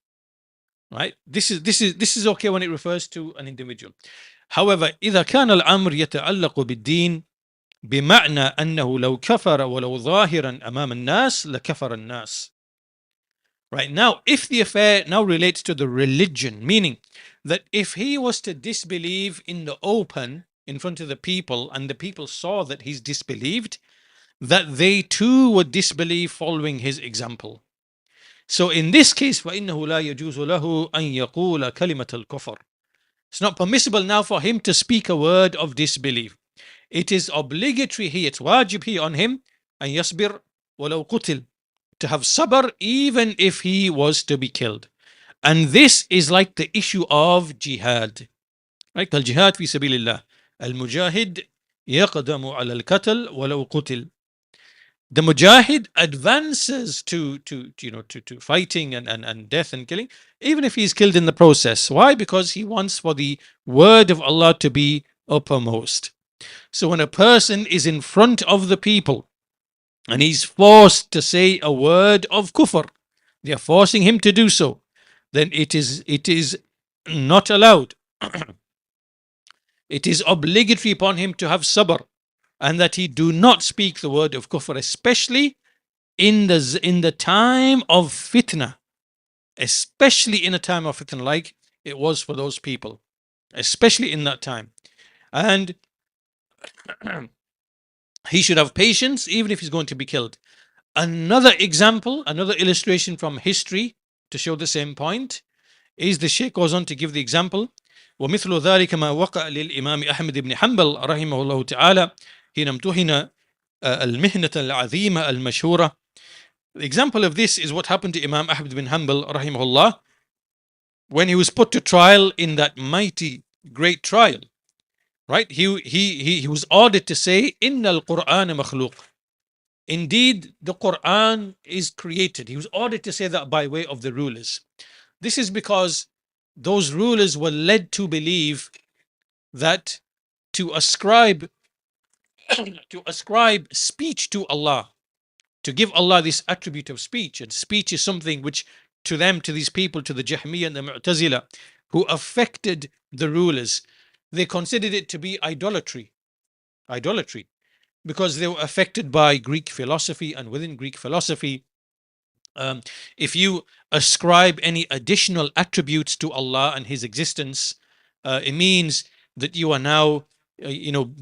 Right? This is okay when it refers to an individual. However, إذا كان الأمر يتعلق بالدين بمعنى أنه لو كفر ولو ظاهرا أمام الناس لكفر الناس. Right, now, if the affair now relates to the religion, meaning that if he was to disbelieve in the open in front of the people, and the people saw that he's disbelieved, that they too would disbelieve following his example. So in this case, فَإِنَّهُ لَا يَجُوزُ لَهُ أَن يَقُولَ كَلِمَةَ الْكُفْرِ. It's not permissible now for him to speak a word of disbelief. It is obligatory here, it's wajib here on him, أن يصبر ولو قتل, to have sabr even if he was to be killed. And this is like the issue of jihad. Right? الجهاد في سبيل الله. المجاهد يقدم على القتل ولو قتل. The mujahid advances to fighting and death and killing, even if he is killed in the process. Why? Because he wants for the word of Allah to be uppermost. So when a person is in front of the people and he's forced to say a word of kufr, they are forcing him to do so, then it is not allowed it is obligatory upon him to have sabr, and that he do not speak the word of kufr, especially in the time of fitna, especially in a time of fitna like it was for those people, especially in that time. And he should have patience even if he's going to be killed. Another example, another illustration from history to show the same point is the Sheikh goes on to give the example. ومثل ذلك ما وقع للإمام أحمد بن حنبل رحمه الله تعالى حين امتحن المهنة العظيمة المشهورة. The example of this is what happened to Imam Ahmad bin Hanbal rahimahullah when he was put to trial in that mighty great trial. Right? He was ordered to say, Inna al-Qur'an makhluq. Indeed, the Quran is created. He was ordered to say that by way of the rulers. This is because those rulers were led to believe that to ascribe speech to Allah, to give Allah this attribute of speech, and speech is something which to them, to these people, to the Jahmiyyah and the Mu'tazila, who affected the rulers, they considered it to be idolatry, because they were affected by Greek philosophy, and within Greek philosophy, if you ascribe any additional attributes to Allah and His existence, it means that you are now,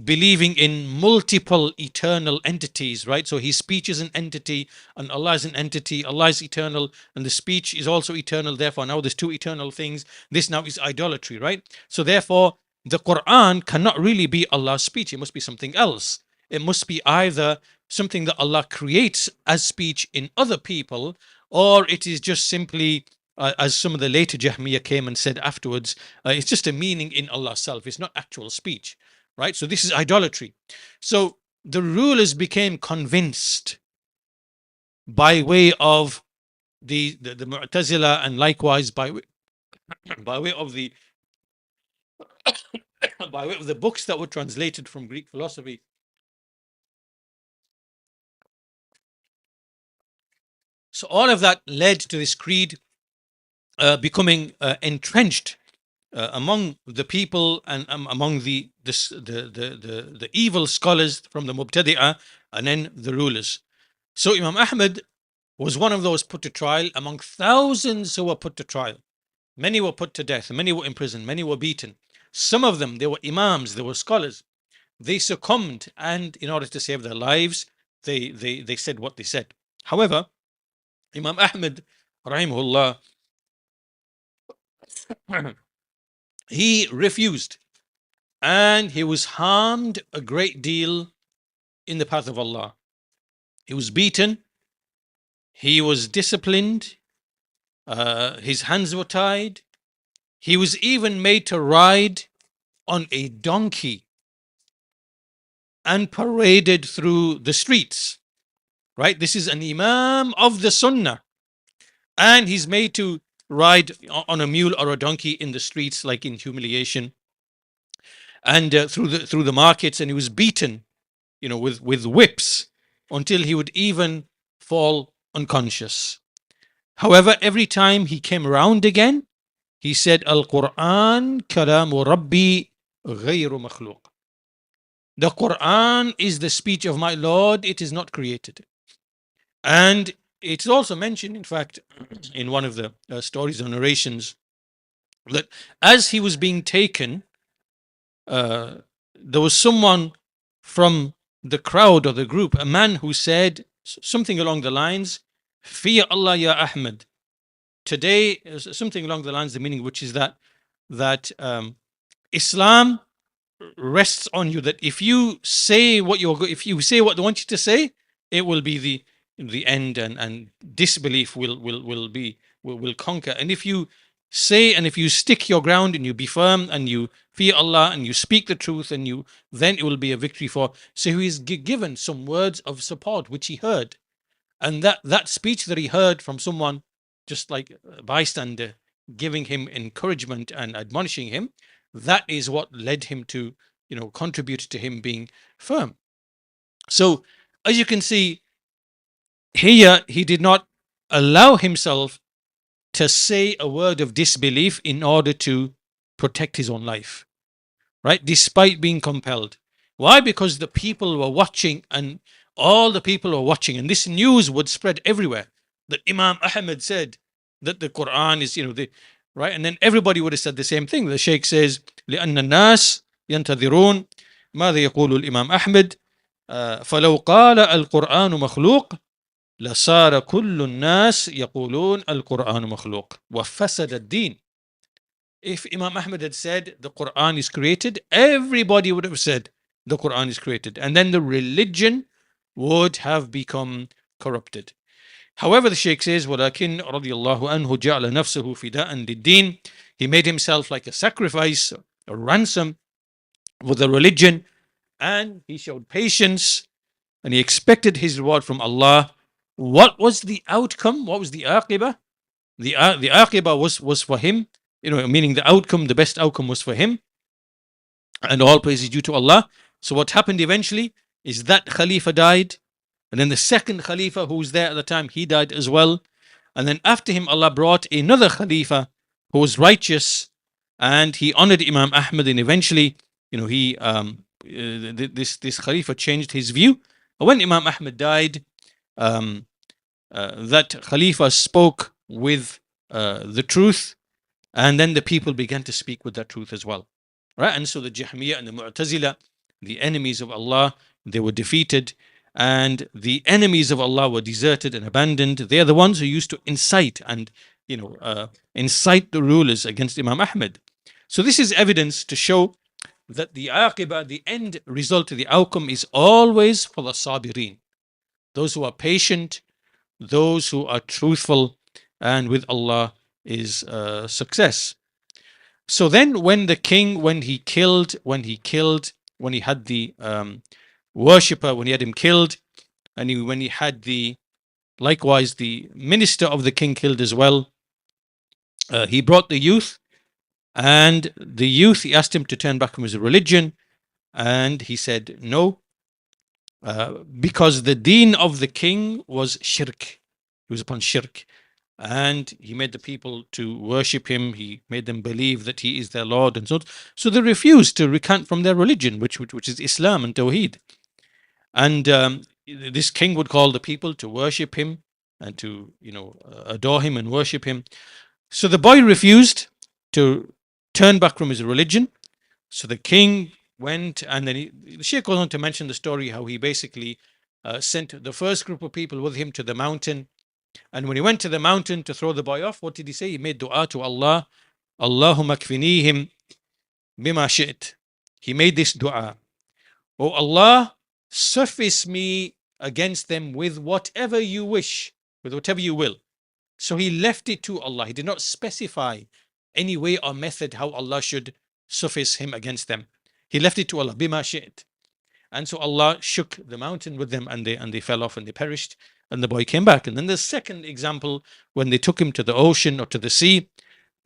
believing in multiple eternal entities, right? So His speech is an entity, and Allah is an entity. Allah is eternal, and the speech is also eternal. Therefore, now there's two eternal things. This now is idolatry, right? So therefore, the Quran cannot really be Allah's speech. It must be something else. It must be either something that Allah creates as speech in other people, or it is just simply, as some of the later Jahmiyyah came and said afterwards, it's just a meaning in Allah's self. It's not actual speech, right? So this is idolatry. So the rulers became convinced by way of the Mu'tazila, and likewise by way of the by way of the books that were translated from Greek philosophy. So all of that led to this creed becoming entrenched among the people, and among the evil scholars from the Mubtadi'ah, and then the rulers. So Imam Ahmad was one of those put to trial among thousands who were put to trial. Many were put to death, many were imprisoned, many were beaten. Some of them, they were imams, they were scholars. They succumbed, and in order to save their lives, they said what they said. However, Imam Ahmad, rahimahullah, he refused, and he was harmed a great deal in the path of Allah. He was beaten, he was disciplined, his hands were tied, he was even made to ride on a donkey and paraded through the streets. Right? This is an Imam of the Sunnah, and he's made to ride on a mule or a donkey in the streets, like in humiliation, and through the markets, and he was beaten, with whips, until he would even fall unconscious. However, every time he came around again, he said, Al-Quran kalamu Rabbi ghayru makhluq. The Quran is the speech of my Lord, it is not created. And it's also mentioned, in fact, in one of the stories or narrations, that as he was being taken, there was someone from the crowd or the group, a man who said something along the lines, Fi Allah ya Ahmad. Today, something along the lines, the meaning of which is that Islam rests on you, that if you say what they want you to say, it will be the end, and disbelief will conquer. And if you say, and if you stick your ground, and you be firm, and you fear Allah, and you speak the truth, then it will be a victory for. So he is given some words of support which he heard, and that speech that he heard from someone, just like a bystander, giving him encouragement and admonishing him, that is what led him to contribute to him being firm. So as you can see here, he did not allow himself to say a word of disbelief in order to protect his own life, right? Despite being compelled. Why? Because the people were watching, and all the people were watching, and this news would spread everywhere that Imam Ahmed said that the Quran is, right? And then everybody would have said the same thing. The Sheikh says, لأن الناس ينتظرون ماذا يقول الإمام أحمد فلو قال القرآن مخلوق لصار كل الناس يقولون القرآن مخلوق وفسد الدين. If Imam Ahmed had said the Quran is created, everybody would have said the Quran is created, and then the religion would have become corrupted. However, the Shaykh says, ولكن رضي الله عنه جعل نفسه فداء للدين. He made himself like a sacrifice, a ransom for the religion, and he showed patience, and he expected his reward from Allah. What was the outcome? What was the aqibah? The aqibah was for him, meaning the outcome, the best outcome was for him. And all praise is due to Allah. So what happened eventually is that Khalifa died. And then the second Khalifa who was there at the time, he died as well. And then after him, Allah brought another Khalifa who was righteous. And he honored Imam Ahmad. And eventually, this Khalifa changed his view. When Imam Ahmad died, that Khalifa spoke with the truth, and then the people began to speak with that truth as well, right? And so the Jahmiyyah and the Mu'tazila, the enemies of Allah, they were defeated, and the enemies of Allah were deserted and abandoned. They are the ones who used to incite incite the rulers against Imam Ahmad. So this is evidence to show that the aqibah, the end result, the outcome is always for the sabireen, those who are patient, those who are truthful, and with Allah is success. So then when the king, when he had the worshipper, when he had him killed, and when he had likewise the minister of the king killed as well, he brought the youth, and the youth, he asked him to turn back from his religion, and he said no, because the deen of the king was shirk. He was upon shirk, and he made the people to worship him. He made them believe that he is their Lord, and so on. So they refused to recant from their religion, which is Islam and Tawheed. And this king would call the people to worship him and to adore him and worship him. So the boy refused to turn back from his religion. So the king went, and then the Shaykh goes on to mention the story how he basically sent the first group of people with him to the mountain. And when he went to the mountain to throw the boy off, what did he say? He made dua to Allah. Allahumma kfinihim bima shi't. He made this dua. Oh Allah, surface me against them with whatever you wish, with whatever you will. So he left it to Allah. He did not specify any way or method how Allah should surface him against them. He left it to Allah, bima shi't. And so Allah shook the mountain with them, and they fell off and they perished, and the boy came back. And then the second example, when they took him to the ocean or to the sea,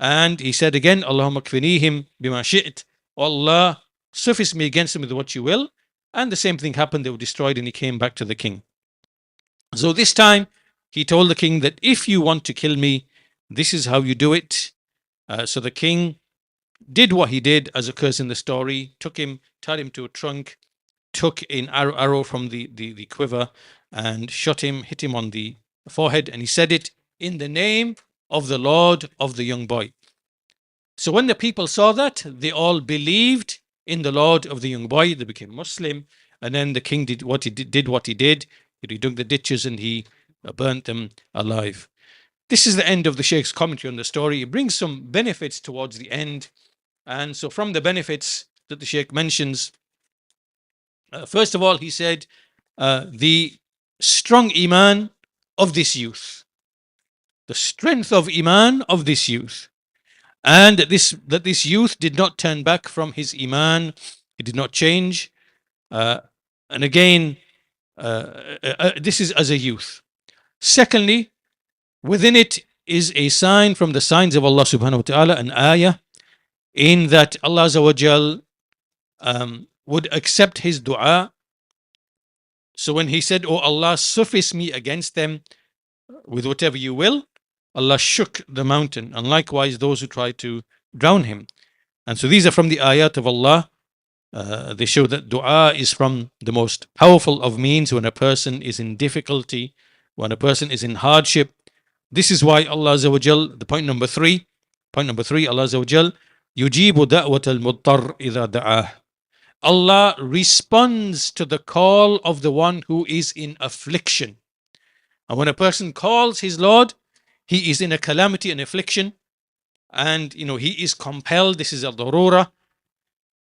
and he said again, Allahumma kfinihim bima shi't. Allah, surface me against them with what you will. And the same thing happened. They were destroyed, and he came back to the king. So this time he told the king that if you want to kill me, this is how you do it. So the king did what he did, as occurs in the story, took him, tied him to a trunk, took an arrow from the quiver and shot him, hit him on the forehead, and he said it in the name of the Lord of the young boy. So when the people saw that, they all believed in the Lord of the young boy. They became Muslim, and then the king did what he did. He dug the ditches and he burnt them alive. This is the end of the Sheikh's commentary on the story. It brings some benefits towards the end. And so from the benefits that the Sheikh mentions, first of all, he said the strong iman of this youth, the strength of iman of this youth, and that this youth did not turn back from his iman. He did not change. And again, this is as a youth. Secondly, within it is a sign from the signs of Allah subhanahu wa ta'ala, an ayah, in that Allah Azza wa Jal would accept his dua. So when he said, oh Allah, surface me against them with whatever you will, Allah shook the mountain, and likewise those who tried to drown him. And so these are from the ayat of Allah. They show that dua is from the most powerful of means when a person is in difficulty, when a person is in hardship. This is why Allah Azza wa Jal, the point number three, Allah Azza wa Jal, yujibu da'wat al-muttar idha da'ah. Allah responds to the call of the one who is in affliction. And when a person calls his Lord, he is in a calamity and affliction, and he is compelled, this is a darura,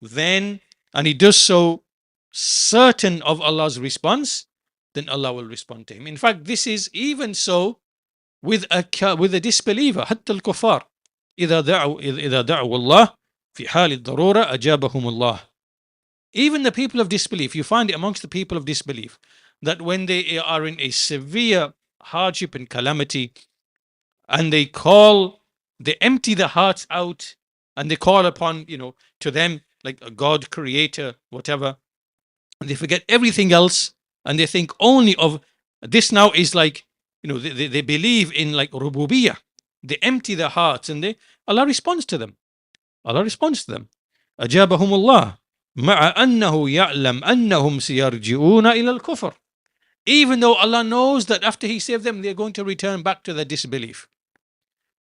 then, and he does so certain of Allah's response, then Allah will respond to him. In fact, this is even so with a disbeliever. حتى الكفار إذا دعوا الله في حال الضرورة أجابهم الله. Even the people of disbelief, you find it amongst the people of disbelief, that when they are in a severe hardship and calamity, and they empty their hearts out, and they call upon, to them, like a God, creator, whatever, and they forget everything else, and they think only of this. Now is like, they believe in like rububiyyah. They empty their hearts, and Allah responds to them. أجابهم الله مع أنه يعلم أنهم سيرجعون إلى الكفر. Even though Allah knows that after He saved them, they're going to return back to their disbelief.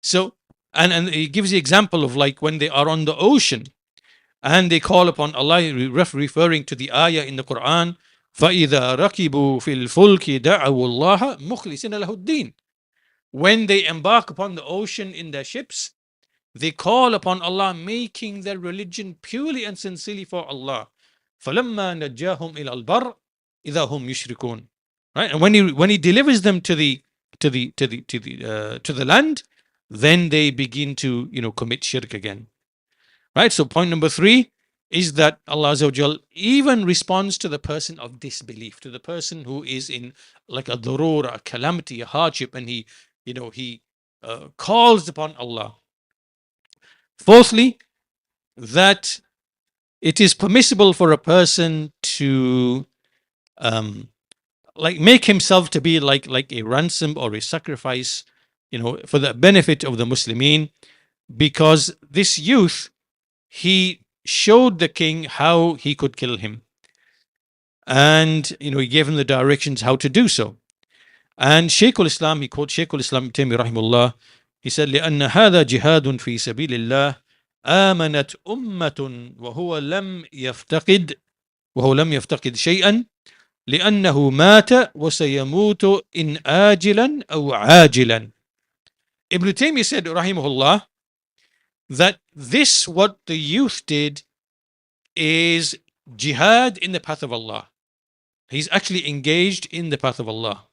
So, and He gives the example of like when they are on the ocean and they call upon Allah, referring to the ayah in the Quran, فَإِذَا رَكِبُوا فِي الْفُلْكِ دَعَوُوا اللَّهَ مُخْلِصِينَ لَهُ الدِّينَ. When they embark upon the ocean in their ships, they call upon Allah, making their religion purely and sincerely for Allah. فَلَمَّا نَجَّاهُمْ إِلَى الْبَرِّ إِذَا هُمْ يُشْرِكُونَ. Right, and when he delivers them to the land, then they begin to commit shirk again. Right. So point number 3 is that Allah Azza wa Jal even responds to the person of disbelief, to the person who is in like a darura, a calamity, a hardship, and he calls upon Allah. Fourthly, that it is permissible for a person to like make himself to be like a ransom or a sacrifice, for the benefit of the Muslimin, because this youth, he showed the king how he could kill him, and he gave him the directions how to do so. And Shaykh al-Islam, he quotes Shaykh al-Islam Ibn Taymiyyah rahimahullah, he said, لأن هذا جهاد في سبيل الله آمنت أمة وهو لم يفتقد شيئا لأنه مات وسيموت إن آجلا أو عاجلا. Ibn Taymiyyah said rahimahullah that this, what the youth did, is jihad in the path of Allah. He's actually engaged in the path of Allah.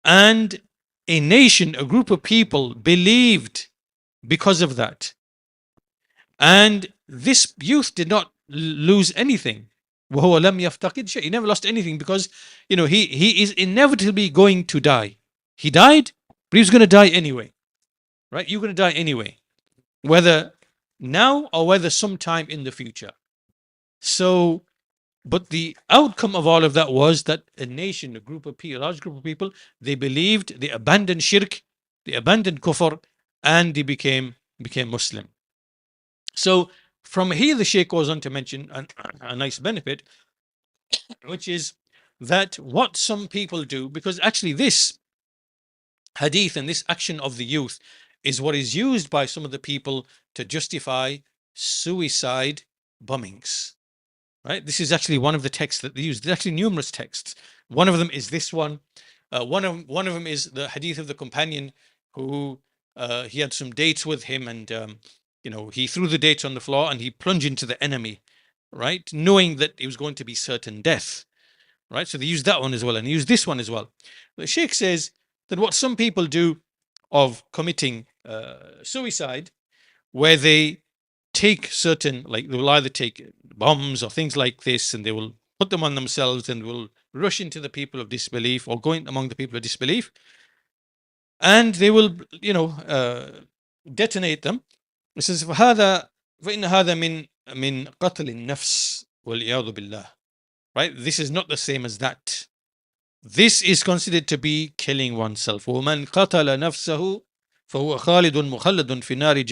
And a nation, a group of people believed because of that. And this youth did not lose anything. وَهُوَ لَمْ يَفْتَقِدْ شَيْءٍ. He never lost anything, because he is inevitably going to die. He died, but he was going to die anyway. Right? You're going to die anyway, whether now or whether sometime in the future. So, but the outcome of all of that was that a nation, a large group of people, they believed, they abandoned shirk, they abandoned kufr, and they became Muslim. So from here, the Shaykh goes on to mention a nice benefit, which is that what some people do, because actually this hadith and this action of the youth is what is used by some of the people to justify suicide bombings. Right? This is actually one of the texts that they use. There's actually numerous texts. One of them is this one. One of them is the hadith of the companion who he had some dates with him, and he threw the dates on the floor and he plunged into the enemy, right? Knowing that it was going to be certain death, right? So they use that one as well, and they use this one as well. The Sheikh says that what some people do of committing suicide, where they take certain, like they will either take bombs or things like this, and they will put them on themselves and will rush into the people of disbelief, or go in among the people of disbelief, and they will, detonate them. It says, فَإِنَّ هَذَا مِنْ قَتْلِ النَّفْسِ وَالْعِيَاذُ بِاللَّهِ. Right? This is not the same as that. This is considered to be killing oneself. وَمَنْ قَتَلَ نَفْسَهُ فَهُوَ خَالِدٌ مُخَلَّدٌ فِي نَارِ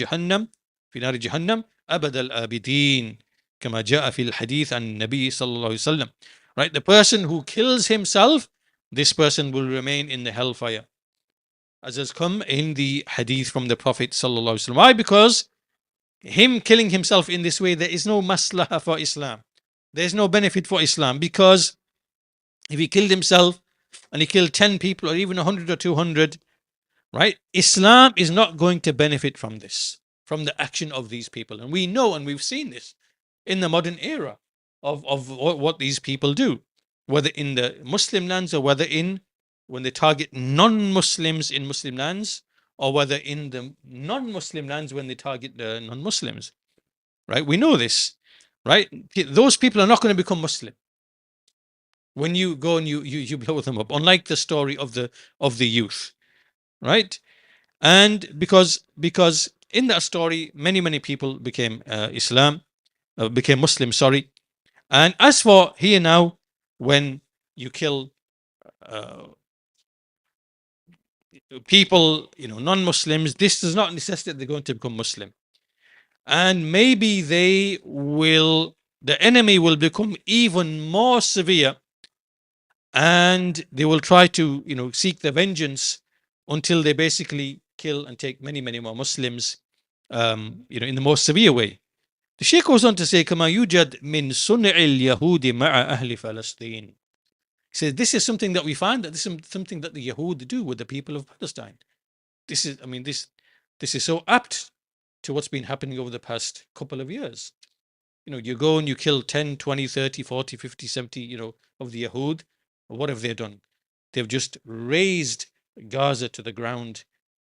جَهَنَّمْ أبد الآبدين كما جاء في الحديث عن النبي صلى الله عليه وسلم. Right, the person who kills himself, this person will remain in the hellfire, as has come in the hadith from the Prophet sallallahu alaihi wasallam. Why? Because him killing himself in this way, there is no maslaha for Islam. There is no benefit for Islam, because if he killed himself and he killed 10 people or even 100 or 200, right, Islam is not going to benefit from this, from the action of these people. And we know, and we've seen this in the modern era of what these people do, whether in the Muslim lands or whether in when they target non-Muslims in Muslim lands, or whether in the non-Muslim lands when they target the non-Muslims. Right? We know this, right? Those people are not going to become Muslim when you go and you blow them up. Unlike the story of the youth, right? And because in that story, many people became became Muslim. Sorry. And as for here now, when you kill people, non-Muslims, this does not necessitate they're going to become Muslim. And maybe the enemy will become even more severe, and they will try to, seek the vengeance until they basically kill and take many more Muslims, in the most severe way. The Sheikh goes on to say, كما يوجد من صنع اليهود مع أهل فلسطين. He says, this is something that we find, that this is something that the Yahud do with the people of Palestine. This is so apt to what's been happening over the past couple of years. You go and you kill 10, 20, 30, 40, 50, 70, of the Yahud. What have they done? They've just razed Gaza to the ground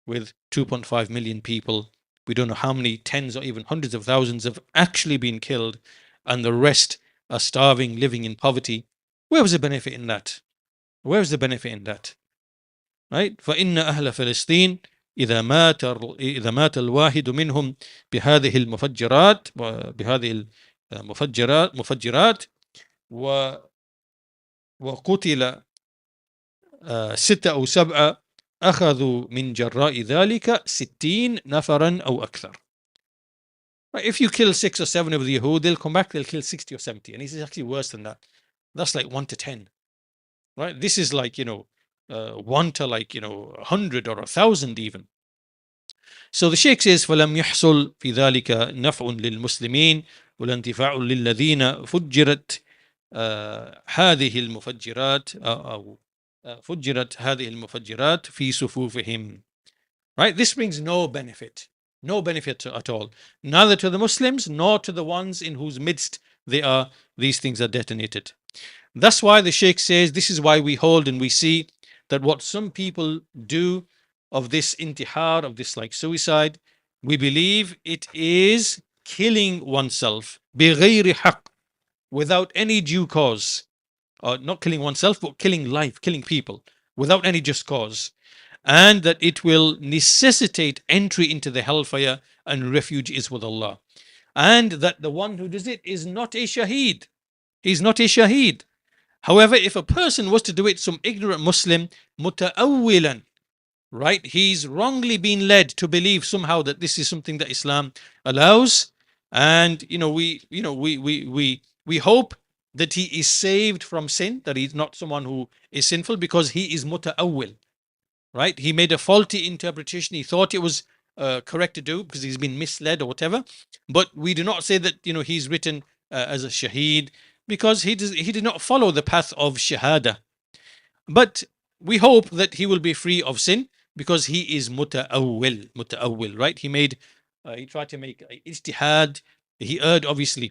with 2.5 million people. We don't know how many tens or even hundreds of thousands have actually been killed, and the rest are starving, living in poverty. Where was the benefit in that? Where was the benefit in that? Right? فإن أهل فلسطين إذا مات الواحد منهم بهذه المفجرات وقتل 6 أو 7 أخذوا من جراء ذلك 60 نفرا أو أكثر. Right? If you kill 6 or 7 of the Yahud, they'll come back, they'll kill 60 or 70. And this is actually worse than that. That's like 1 to 10. Right? This is like, 1 to 100 or 1,000 even. So the Sheikh says, فَلَمْ يَحْصُلْ فِي ذَلِكَ نَفْعٌ لِلْمُسْلِمِينَ وَلَا انْتِفَاعٌ لِلَّذِينَ فُجِّرَتْ هذه المفجرات أو فجرت هذه المفجرات في صفوفهم. Right? This brings no benefit at all, neither to the Muslims nor to the ones in whose midst these things are detonated. That's why the Sheikh says, this is why we hold and we see that what some people do of this intihar, of this like suicide, we believe it is killing oneself بغير حق, without any due cause. Not killing oneself, but killing life, killing people without any just cause. And that it will necessitate entry into the hellfire, and refuge is with Allah. And that the one who does it is not a shaheed. He's not a shaheed. However, if a person was to do it, some ignorant Muslim, muta'awwilan, right, he's wrongly been led to believe somehow that this is something that Islam allows. And we hope that he is saved from sin, that he's not someone who is sinful, because he is muta'awwil, right? He made a faulty interpretation. He thought it was correct to do because he's been misled or whatever. But we do not say that he's written as a shaheed, because he did not follow the path of shahada. But we hope that he will be free of sin, because he is muta'awwil, right? He tried to make ijtihad. He erred, obviously.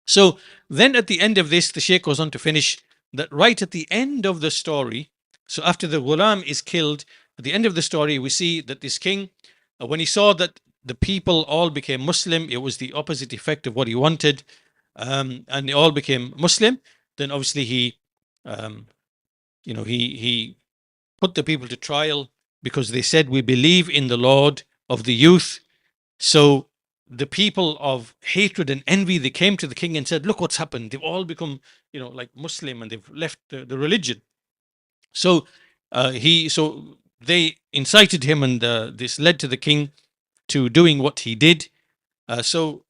So then at the end of this, the Shaykh goes on to finish that right at the end of the story. So after the ghulam is killed, at the end of the story, we see that this king, when he saw that the people all became Muslim, it was the opposite effect of what he wanted, and they all became Muslim. Then obviously he put the people to trial, because they said, we believe in the Lord of the youth. So the people of hatred and envy, they came to the king and said, look what's happened. They've all become, like Muslim, and they've left the religion. So they incited him, and this led to the king to doing what he did. So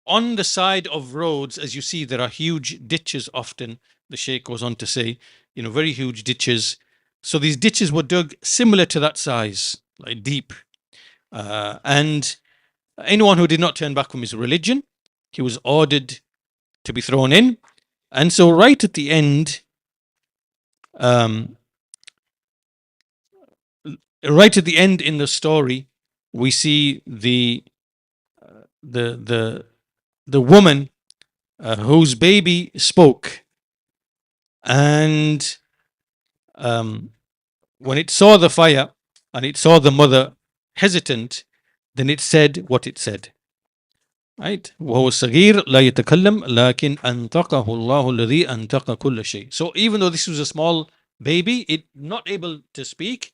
on the side of roads, as you see, there are huge ditches often. The Sheikh goes on to say, very huge ditches. So these ditches were dug similar to that size, like deep. And anyone who did not turn back from his religion, he was ordered to be thrown in. And so right at the end, um, in the story, we see the woman whose baby spoke, and when it saw the fire and it saw the mother hesitant, then it said what it said. Right? وهو صغير لا يتكلم لكن أنطقه الله الذي أنطق كل شيء. So even though this was a small baby, it not able to speak,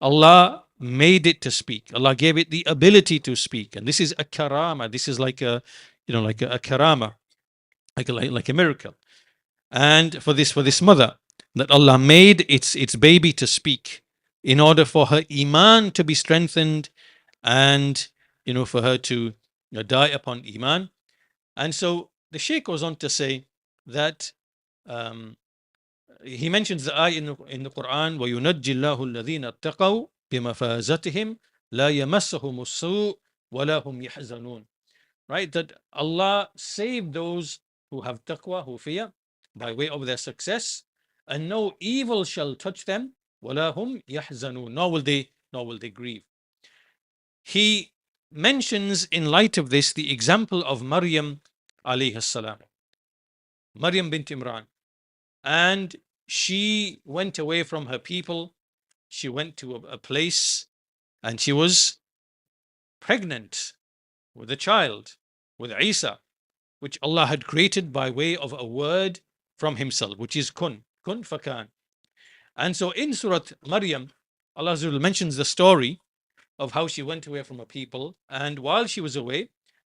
Allah made it to speak. Allah gave it the ability to speak. And this is a karama. This is like a, like a karama, like a miracle. And for this mother, that Allah made its baby to speak in order for her iman to be strengthened, and for her to die upon iman. And so the Shaykh goes on to say that he mentions the ayah in the Quran, وَيُنَجِّي اللَّهُ الَّذِينَ اتَّقَوْا بِمَفَازَتِهِمْ لَا يَمَسَّهُمُ السُّوءُ وَلَا هُمْ يَحْزَنُونَ. Right? That Allah saved those who have taqwa, who fear, by way of their success, and no evil shall touch them, وَلَا هُمْ يَحْزَنُونَ, nor will they grieve. He mentions in light of this the example of Maryam alayhi salam, Maryam bint Imran. And she went away from her people. She went to a place, and she was pregnant with a child, with Isa, which Allah had created by way of a word from Himself, which is kun fakan. And so in Surah Maryam, Allah Azza wa Jalla mentions the story of how she went away from her people, and while she was away,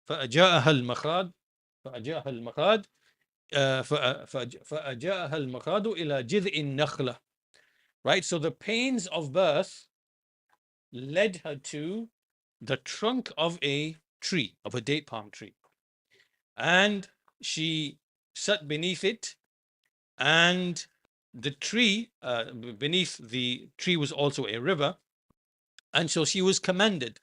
فأجاءها المخاض فأجاءها المخاض إلى جذع النخلة. Right, so the pains of birth led her to the trunk of a tree, of a date palm tree, and she sat beneath it. And the tree, beneath the tree was also a river, and so she was commanded,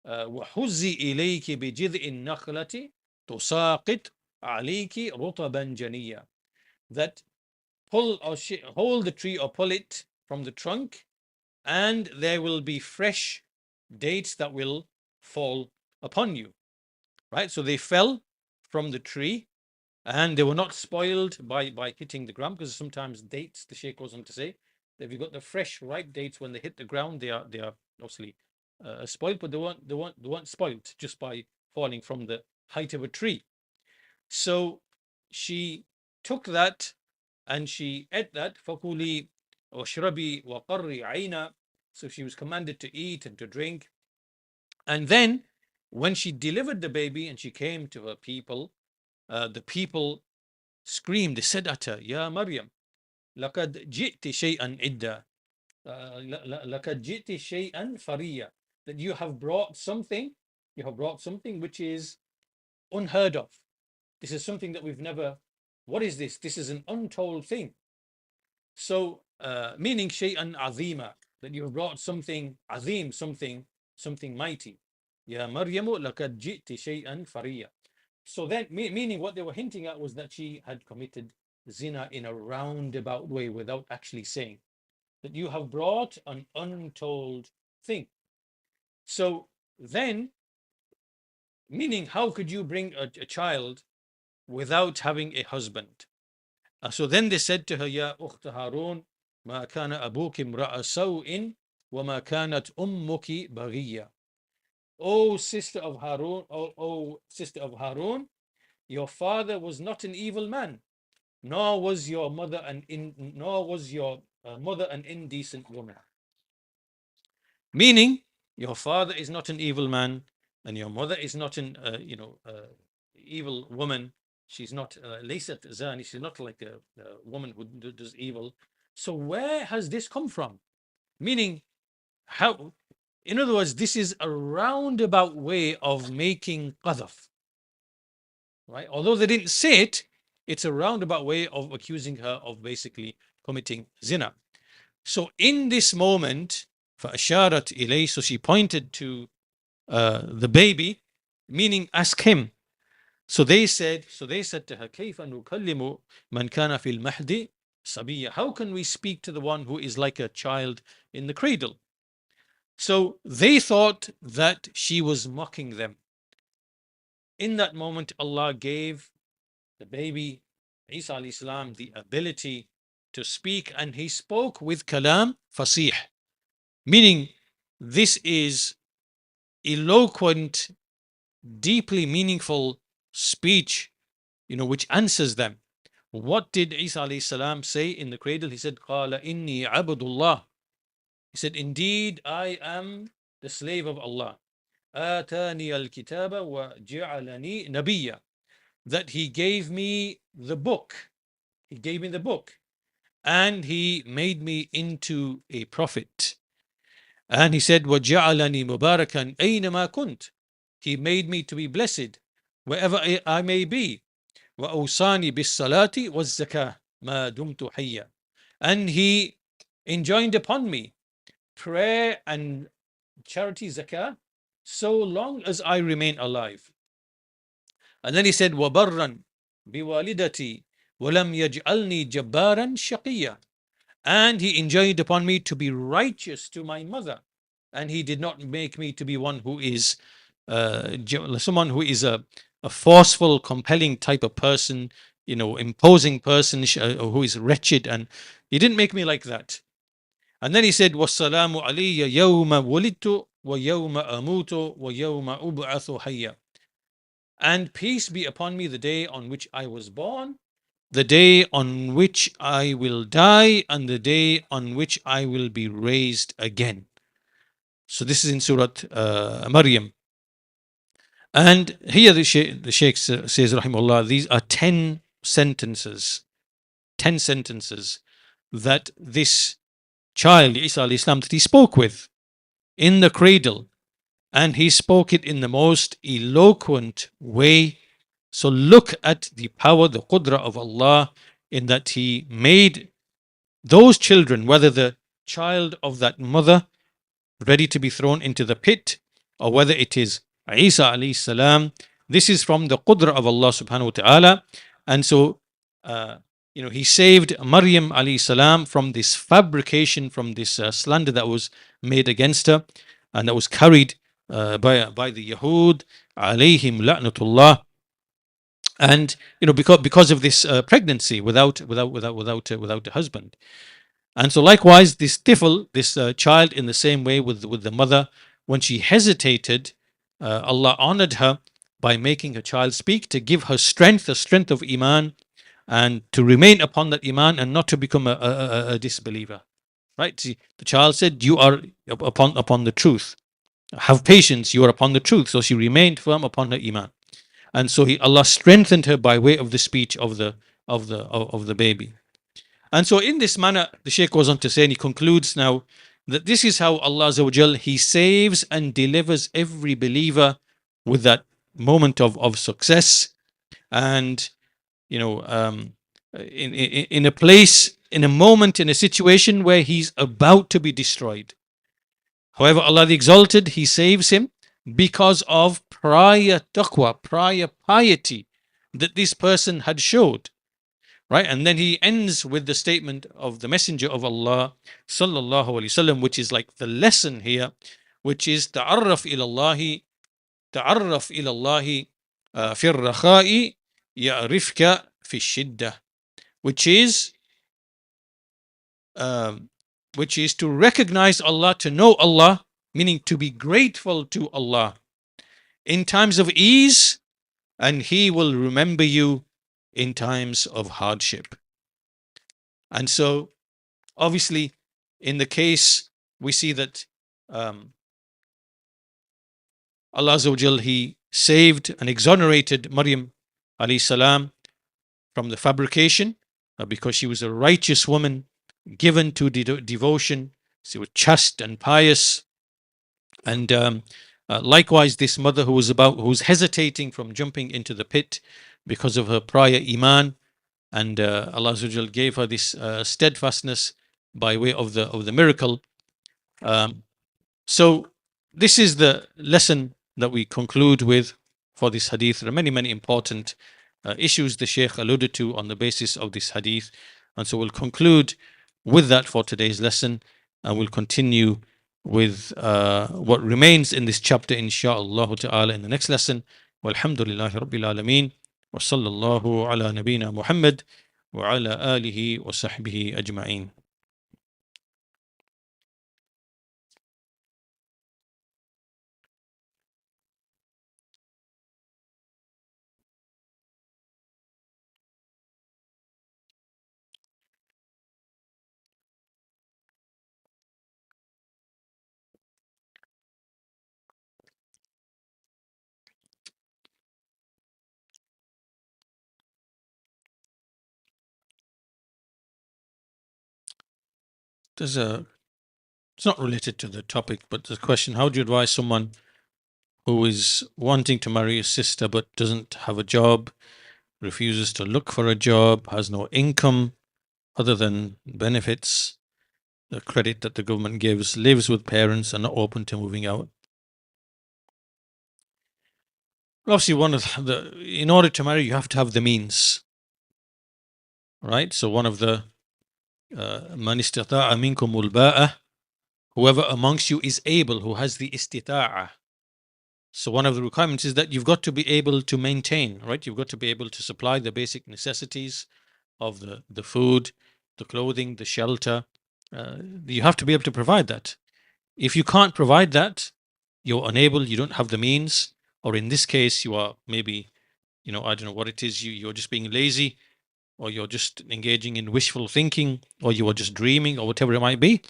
وَحُزِّي إِلَيْكِ بِجِذْءِ النَّخْلَةِ تُسَاقِطْ عَلَيْكِ رُطَبًا جَنِيًّا, that pull or hold the tree or pull it from the trunk, and there will be fresh dates that will fall upon you. Right? So they fell from the tree, and they were not spoiled by hitting the ground, because sometimes dates, the Shaykh goes on to say, that if you got the fresh ripe dates, when they hit the ground, they are obviously spoiled, but they weren't spoiled just by falling from the height of a tree. So she took that and she ate that. فَكُلِي وَاشْرَبِي وَقَرِّي عَيْنًا. So she was commanded to eat and to drink. And then when she delivered the baby and she came to her people, the people screamed. They said at her, Ya Maryam, لَقَدْ جِئْتِ شَيْئًا إِدَّا, لَقَدْ جِئْتِ شَيْئًا فَرِيًّا, that you have brought something which is unheard of. This is something that we've never. What is this? This is an untold thing. So, meaning shay'an azima, that you have brought something azim, something mighty. Ya Maryamu laqad ji'ti shay'an fariya. So then, meaning what they were hinting at was that she had committed zina in a roundabout way without actually saying that you have brought an untold thing. So then, meaning, how could you bring a child without having a husband? So then they said to her, Ya Ukht Harun, Ma kana abuki imra'a saw'in, wa ma kanat ummuki baghiya. O sister of Harun, O sister of Harun, your father was not an evil man, nor was your mother an indecent woman. Meaning, your father is not an evil man, and your mother is not an evil woman. She's not laysat zani. She's not like a woman who does evil. So where has this come from? Meaning, how In other words, this is a roundabout way of making qadhaf, right? Although they didn't say it, it's a roundabout way of accusing her of basically committing zina. So in this moment, فَأَشَارَتْ إِلَيْهِ, so she pointed to the baby, meaning ask him. So they said to her, كيف نكلم من كان في المهد صبيا? How can we speak to the one who is like a child in the cradle? So they thought that she was mocking them. In that moment, Allah gave the baby Isa alayhi salam the ability to speak, and he spoke with kalam fasih, meaning this is eloquent, deeply meaningful speech, which answers them. What did Isa alayhi salam say in the cradle? He said, قَالَ إِنِّي عَبْدُ اللَّهِ. He said, indeed, I am the slave of Allah. آتاني الكتاب وجعلني نبيا. That he gave me the book. He gave me the book. And he made me into a prophet. And he said, وَجَعَلَنِي مُبَارَكًا أَيْنَمَا كُنْتُ. He made me to be blessed wherever I may be. وَأَوْصَانِي بِالصَّلَاةِ وَالزَّكَاةِ مَا دُمْتُ حَيًّا. And he enjoined upon me prayer and charity, zakah, so long as I remain alive. And then he said, وَبَرًّا بِوَالِدَتِي وَلَمْ يَجْعَلْنِي جَبَّارًا شَقِيًّا. And he enjoined upon me to be righteous to my mother, and he did not make me to be one who is someone who is a forceful, compelling type of person, imposing person who is wretched, and he didn't make me like that. And then he said, وَالسَّلَامُ عَلَيَّ يَوْمَ وُلِدْتُ وَيَوْمَ أَمُوتُ وَيَوْمَ أُبْعَثُ حَيًّا. And peace be upon me the day on which I was born, the day on which I will die, and the day on which I will be raised again. So this is in Surah Maryam. And here the Shaykh says, rahimahullah, these are 10 sentences that this child, Isa alayhi salam, that he spoke with in the cradle, and he spoke it in the most eloquent way. So look at the power, the qudra of Allah, in that he made those children, whether the child of that mother ready to be thrown into the pit, or whether it is Isa alayhi salam, this is from the qudra of Allah subhanahu wa ta'ala. And so he saved Maryam alayhi salam from this fabrication, from this slander that was made against her, and that was carried by the Yahud alayhim la'natullah. And because of this pregnancy without a husband. And so likewise, this tifl, this child, in the same way with the mother, when she hesitated, Allah honored her by making her child speak, to give her strength, the strength of iman, and to remain upon that iman and not to become a disbeliever. Right? See, the child said, you are upon the truth. Have patience, you are upon the truth. So she remained firm upon her iman. And so Allah strengthened her by way of the speech of the baby. And so in this manner, the Shaykh goes on to say, and he concludes now, that this is how Allah Azza wa Jal, he saves and delivers every believer with that moment of success. And in a place, in a moment, in a situation where he's about to be destroyed. However, Allah the Exalted, he saves him because of prior taqwa, prior piety that this person had showed. Right? And then he ends with the statement of the Messenger of Allah sallallahu alaihi wasallam, which is like the lesson here, which is ta'arraf ilallahi fi ar-rakha'i ya'rifka fi shiddah, which is to recognize Allah, to know Allah, meaning to be grateful to Allah in times of ease, and he will remember you in times of hardship. And so obviously in the case, we see that Allah Azza wa Jal, he saved and exonerated Maryam alayhi salam from the fabrication, because she was a righteous woman, given to devotion. She was chaste and pious, And likewise, this mother who's hesitating from jumping into the pit because of her prior iman, and Allah Azza wa Jal gave her this steadfastness by way of the miracle. So this is the lesson that we conclude with for this hadith. There are many important issues the Shaykh alluded to on the basis of this hadith, and so we'll conclude with that for today's lesson, and we'll continue with what remains in this chapter insha'Allah ta'ala in the next lesson. Walhamdulillahi Rabbil Alameen, wa sallallahu ala nabiyyina Muhammad wa ala alihi wa sahbihi ajma'een. It's not related to the topic, but the question: how do you advise someone who is wanting to marry a sister but doesn't have a job, refuses to look for a job, has no income other than benefits, the credit that the government gives, lives with parents and not open to moving out? Obviously, in order to marry, you have to have the means, right? So one of the man istata'a minkumul ba'ah, whoever amongst you is able, who has the istita'a. So one of the requirements is that you've got to be able to maintain, right? You've got to be able to supply the basic necessities of the food, the clothing, the shelter. You have to be able to provide that. If you can't provide that, you're unable, you don't have the means, or in this case, you are maybe, I don't know what it is, you're just being lazy, or you're just engaging in wishful thinking, or you are just dreaming, or whatever it might be,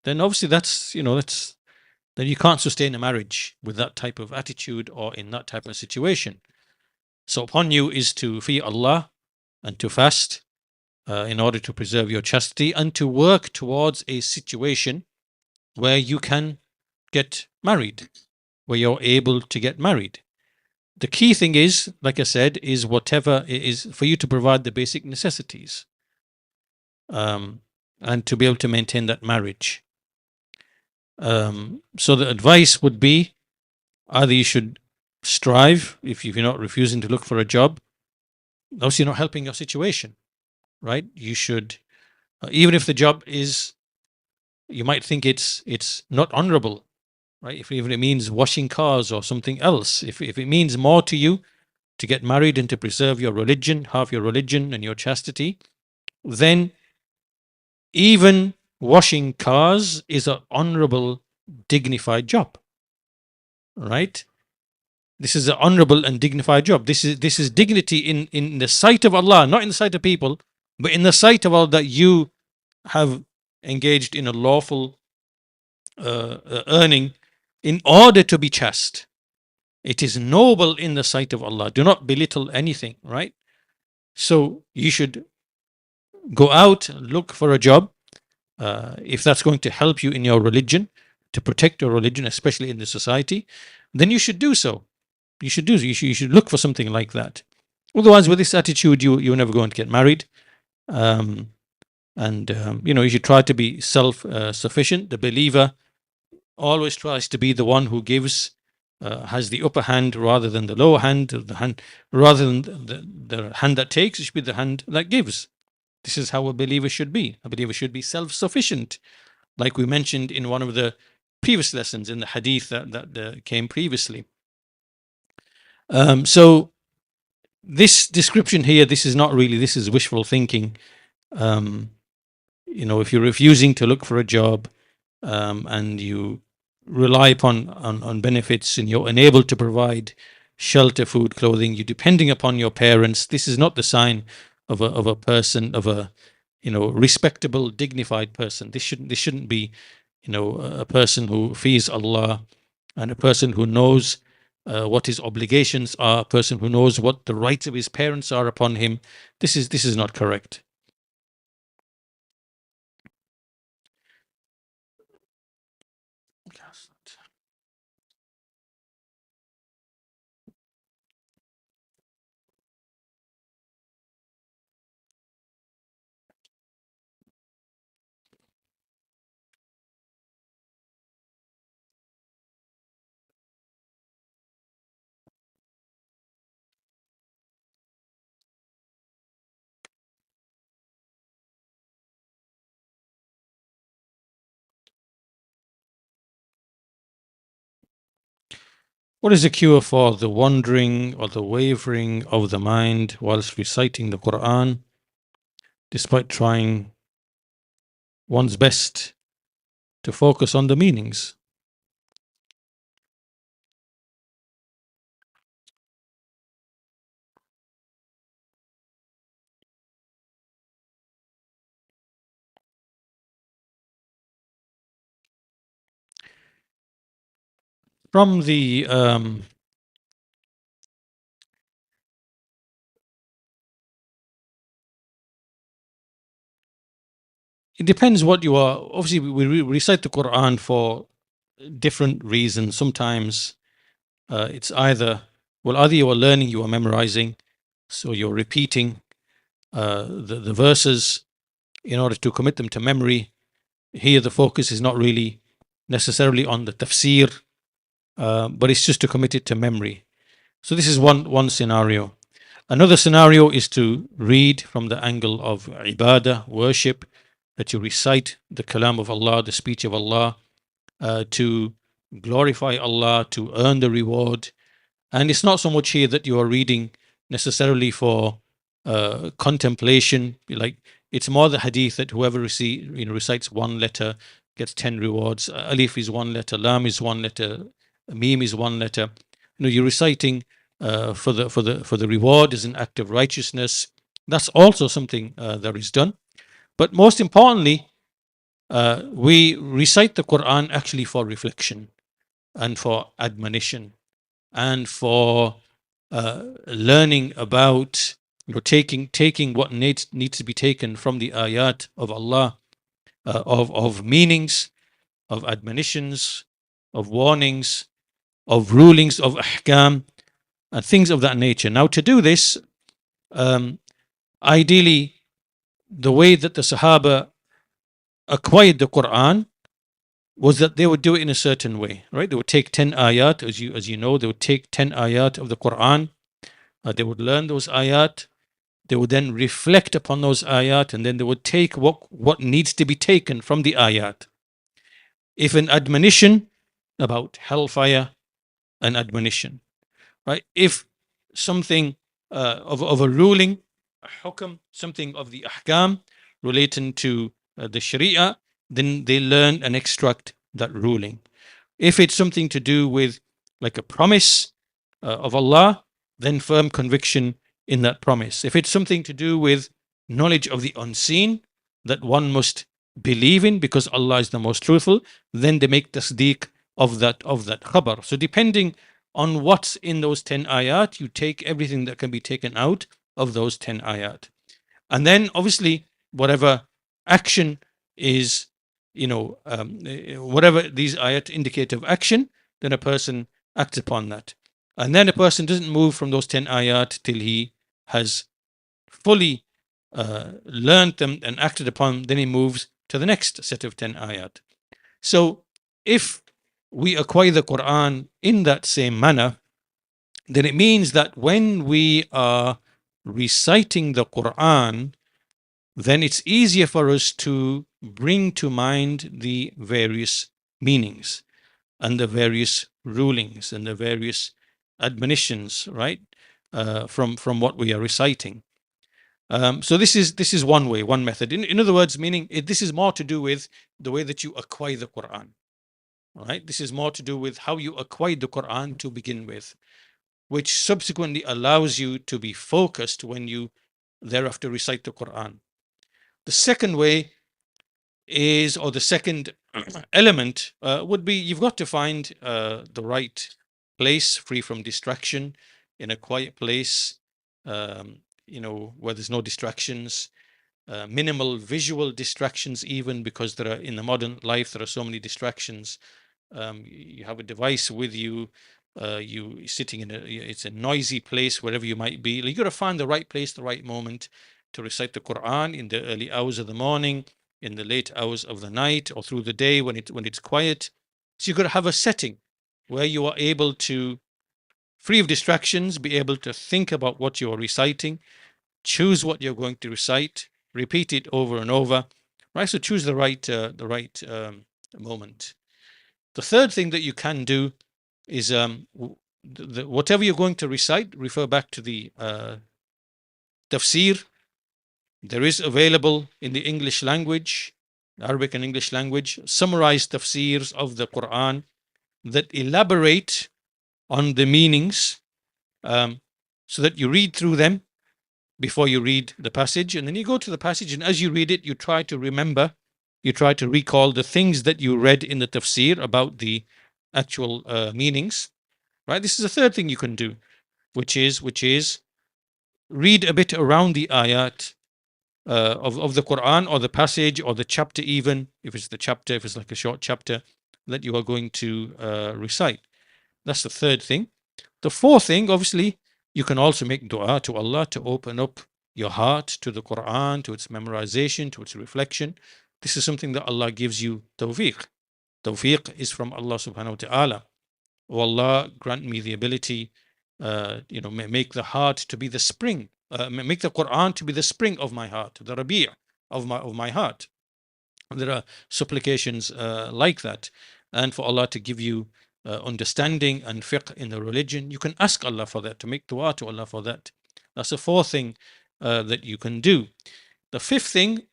then obviously then you can't sustain a marriage with that type of attitude or in that type of situation. So upon you is to fear Allah and to fast in order to preserve your chastity, and to work towards a situation where you can get married, where you're able to get married. The key thing is, like I said, is whatever it is for you to provide the basic necessities, and to be able to maintain that marriage. So the advice would be, either you should strive, if you're not refusing to look for a job, obviously you're not helping your situation, right? You should, even if the job is, you might think it's not honorable, right? Even it means washing cars or something else, if it means more to you to get married and to preserve your religion, half your religion and your chastity, then even washing cars is an honorable, dignified job, right? This is an honorable and dignified job. This is dignity in the sight of Allah, not in the sight of people, but in the sight of Allah, that you have engaged in a lawful earning in order to be chaste. It is noble in the sight of Allah. Do not belittle anything, right? So you should go out, look for a job, if that's going to help you in your religion, to protect your religion, especially in the society, then you should do so. You should look for something like that. Otherwise, with this attitude, you're never going to get married. You should try to be self-sufficient. The believer always tries to be the one who gives, has the upper hand rather than the lower hand. Rather than the hand that takes, it should be the hand that gives. This is how a believer should be. A believer should be self-sufficient, like we mentioned in one of the previous lessons in the hadith that came previously. So this description here, this is wishful thinking. If you're refusing to look for a job, and you rely upon benefits, and you're unable to provide shelter, food, clothing, you're depending upon your parents, this is not the sign of a person, of a respectable, dignified person. This shouldn't be a person who fears Allah, and a person who knows what his obligations are, a person who knows what the rights of his parents are upon him. This is not correct. What is the cure for the wandering or the wavering of the mind whilst reciting the Quran, despite trying one's best to focus on the meanings? From the it depends what you are. Obviously, we recite the Quran for different reasons. Sometimes it's either you are learning, you are memorizing, so you're repeating the verses in order to commit them to memory. Here, the focus is not really necessarily on the tafsir, but it's just to commit it to memory. So this is one scenario. Another scenario is to read from the angle of ibadah, worship, that you recite the kalam of Allah, the speech of Allah, to glorify Allah, to earn the reward. And it's not so much here that you are reading necessarily for contemplation. Like, it's more the hadith that whoever recites one letter gets 10 rewards. Alif is one letter, lam is one letter, mim is one letter. You're reciting for the reward as an act of righteousness. That's also something that is done. But most importantly, we recite the Quran actually for reflection and for admonition and for learning about, taking what needs to be taken from the ayat of Allah, of meanings, of admonitions, of warnings, of rulings, of ahkam, and things of that nature. Now, to do this, ideally, the way that the Sahaba acquired the Quran was that they would do it in a certain way, right? They would take 10 ayat, as you know, they would take 10 ayat of the Quran. They would learn those ayat. They would then reflect upon those ayat, and then they would take what needs to be taken from the ayat. If an admonition about hellfire, an admonition, right? If something of a ruling, a hukam, something of the ahkam relating to the sharia, then they learn and extract that ruling. If it's something to do with like a promise of Allah, then firm conviction in that promise. If it's something to do with knowledge of the unseen that one must believe in because Allah is the most truthful, then they make tasdeeq of that khabar. So depending on what's in those 10 ayat, you take everything that can be taken out of those 10 ayat. And then obviously whatever action is, whatever these ayat indicate of action, then a person acts upon that. And then a person doesn't move from those 10 ayat till he has fully learned them and acted upon them. Then he moves to the next set of 10 ayat. So if we acquire the Quran in that same manner, then it means that when we are reciting the Quran, then it's easier for us to bring to mind the various meanings and the various rulings and the various admonitions, right, from what we are reciting. So this is one way, one method. In other words, meaning this is more to do with the way that you acquire the Quran, right? This is more to do with how you acquire the Quran to begin with, which subsequently allows you to be focused when you thereafter recite the Quran. The second way is, or the second element would be, you've got to find the right place, free from distraction, in a quiet place, where there's no distractions, minimal visual distractions, even because there are, in the modern life, there are so many distractions. You have a device with you. You sitting in it's a noisy place wherever you might be. You got to find the right place, the right moment to recite the Quran in the early hours of the morning, in the late hours of the night, or through the day when it's quiet. So you've got to have a setting where you are able to, free of distractions, be able to think about what you're reciting, choose what you're going to recite, repeat it over and over. Right. So choose the right moment. The third thing that you can do is whatever you're going to recite, refer back to the tafsir. There is available in the English language, Arabic and English language, summarized tafsirs of the Quran that elaborate on the meanings, so that you read through them before you read the passage. And then you go to the passage, and as you read it, you try to remember, you try to recall the things that you read in the tafsir about the actual meanings. Right? This is the third thing you can do, which is read a bit around the ayat of the Quran, or the passage, or the chapter, even if it's the chapter, if it's like a short chapter that you are going to recite. That's the third thing. The fourth thing, obviously, you can also make dua to Allah to open up your heart to the Quran, to its memorization, to its reflection. This is something that Allah gives you tawfiq. Tawfiq is from Allah subhanahu wa ta'ala. Oh Allah, grant me the ability, make the heart to be the spring, make the Quran to be the spring of my heart, the rabi' of my heart. There are supplications like that. And for Allah to give you understanding and fiqh in the religion, you can ask Allah for that, to make dua to Allah for that. That's the fourth thing that you can do. The fifth thing,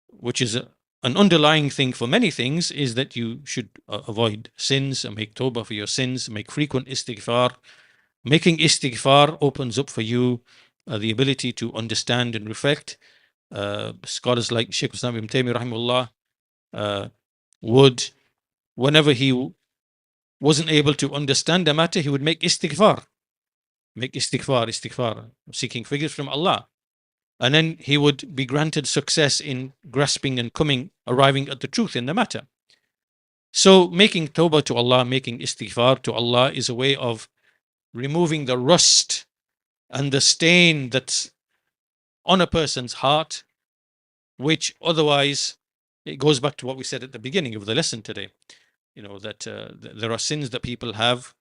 which is an underlying thing for many things, is that you should avoid sins and make tawbah for your sins, make frequent istighfar. Making istighfar opens up for you the ability to understand and reflect. Scholars like Shaykh Islam Ibn Taymiyyah rahimahullah would, whenever he wasn't able to understand a matter, he would make istighfar, seeking forgiveness from Allah. And then he would be granted success in grasping and arriving at the truth in the matter. So making tawbah to Allah, making istighfar to Allah, is a way of removing the rust and the stain that's on a person's heart, which otherwise, it goes back to what we said at the beginning of the lesson today, that there are sins that people have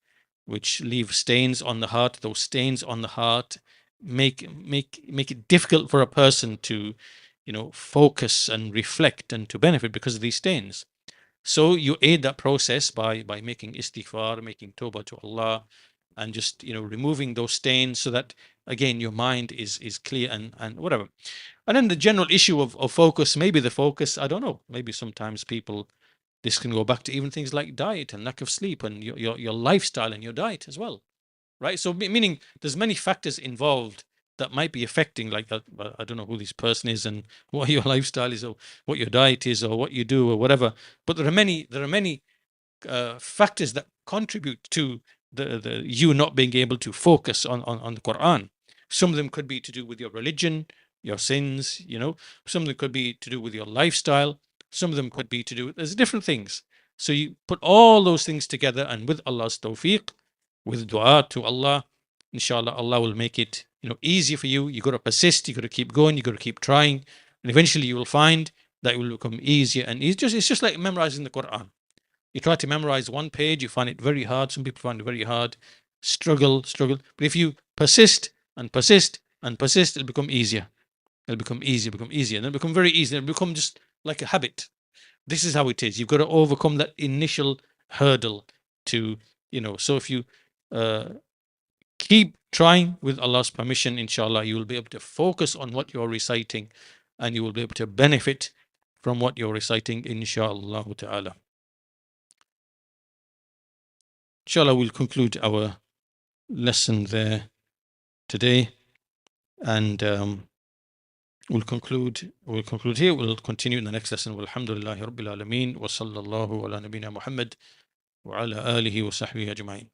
which leave stains on the heart. Those stains on the heart make it difficult for a person to focus and reflect and to benefit because of these stains. So you aid that process by making istighfar, making tawbah to Allah, and just removing those stains, so that again your mind is clear and whatever. And then the general issue of focus, maybe the focus, I don't know, maybe sometimes people, this can go back to even things like diet and lack of sleep, and your lifestyle and your diet as well, right? So meaning there's many factors involved that might be affecting, like that. I don't know who this person is and what your lifestyle is, or what your diet is, or what you do, or whatever. But there are many factors that contribute to the you not being able to focus on the Quran. Some of them could be to do with your religion, your sins, some of them could be to do with your lifestyle, some of them could be to do with, there's different things. So you put all those things together, and with Allah's tawfiq, with dua to Allah, inshallah, Allah will make it easy for you. You got to persist, you got to keep going, you got to keep trying, and eventually you will find that it will become easier and easier. It's just like memorizing the Quran. You try to memorize one page, you find it very hard. Some people find it very hard, struggle. But if you persist and persist and persist, it'll become easier. It'll become easier, and it'll become very easy. It'll become just like a habit. This is how it is. You've got to overcome that initial hurdle to, so if you keep trying with Allah's permission, inshallah, you will be able to focus on what you're reciting, and you will be able to benefit from what you're reciting, inshallah ta'ala. Inshallah, we'll conclude our lesson there today, and we'll conclude here. We'll continue in the next lesson. Walhamdulillahi Rabbil Alameen, wa sallallahu ala nabina Muhammad wa ala alihi wa sahbihi ajma'in.